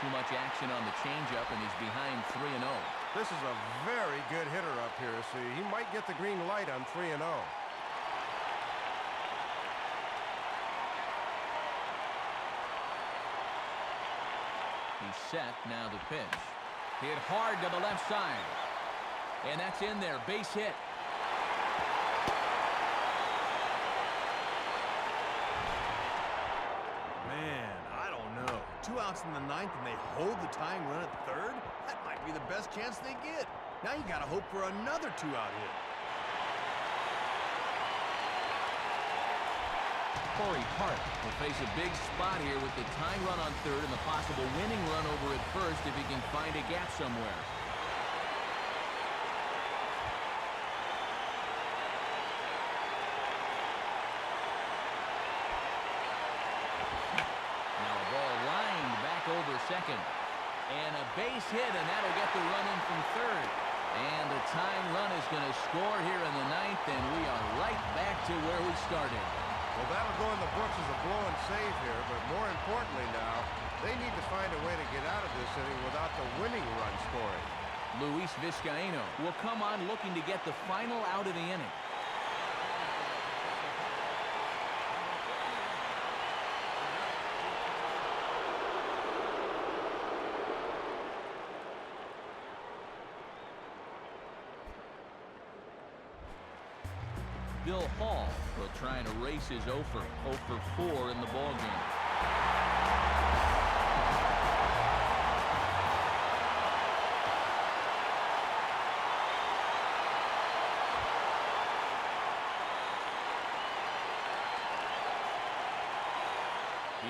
Too much action on the changeup, and he's behind 3-0. This is a very good hitter up here, so he might get the green light on 3-0. He's set, now the pitch. Hit hard to the left side. And that's in there, base hit. Man, I don't know. 2 outs in the ninth and they hold the tying run at third? That might be the best chance they get. Now you gotta hope for another 2-out hit. Corey Hart will face a big spot here with the tying run on third and the possible winning run over at first if he can find a gap somewhere. Now a ball lined back over second. And a base hit, and that'll get the run in from third. And the tying run is going to score here in the ninth, and we are right back to where we started. Well, that'll go in the books as a blow-and save here, but more importantly now, they need to find a way to get out of this inning without the winning run scoring. Luis Vizcaíno will come on looking to get the final out of the inning. Bill Hall will try and erase his 0 for 4 in the ballgame.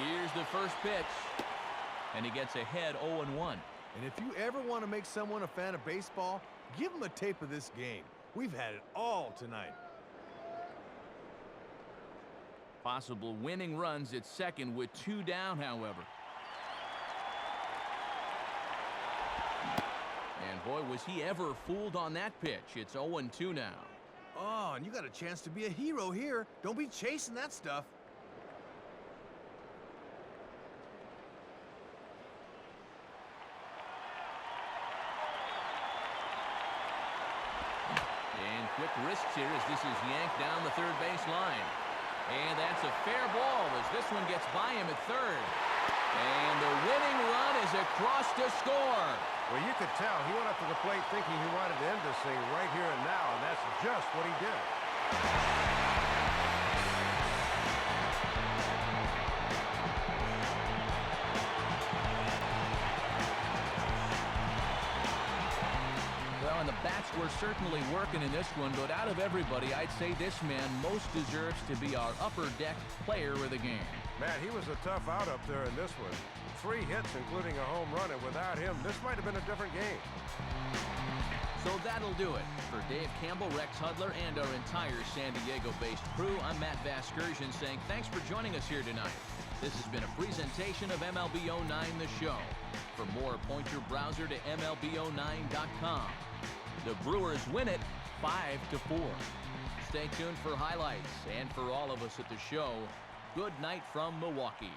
Here's the first pitch, and he gets ahead 0-1. And if you ever want to make someone a fan of baseball, give them a tape of this game. We've had it all tonight. Possible winning runs at second with 2 down, however. And boy, was he ever fooled on that pitch. It's 0-2 now. Oh, and you got a chance to be a hero here. Don't be chasing that stuff. And quick risks here as this is yanked down the third base line. And that's a fair ball as this one gets by him at third. And the winning run is across to score. Well, you could tell he went up to the plate thinking he wanted to end this thing right here and now, and that's just what he did. Well, and the bats were certainly working in this one, but out of everybody, I'd say this man most deserves to be our upper deck player of the game. Man, he was a tough out up there in this one. 3 hits, including a home run, and without him, this might have been a different game. So that'll do it. For Dave Campbell, Rex Hudler, and our entire San Diego-based crew, I'm Matt Vasgersian saying thanks for joining us here tonight. This has been a presentation of MLB 09 The Show. For more, point your browser to MLB09.com. The Brewers win it 5-4. Stay tuned for highlights, and for all of us at the show, good night from Milwaukee.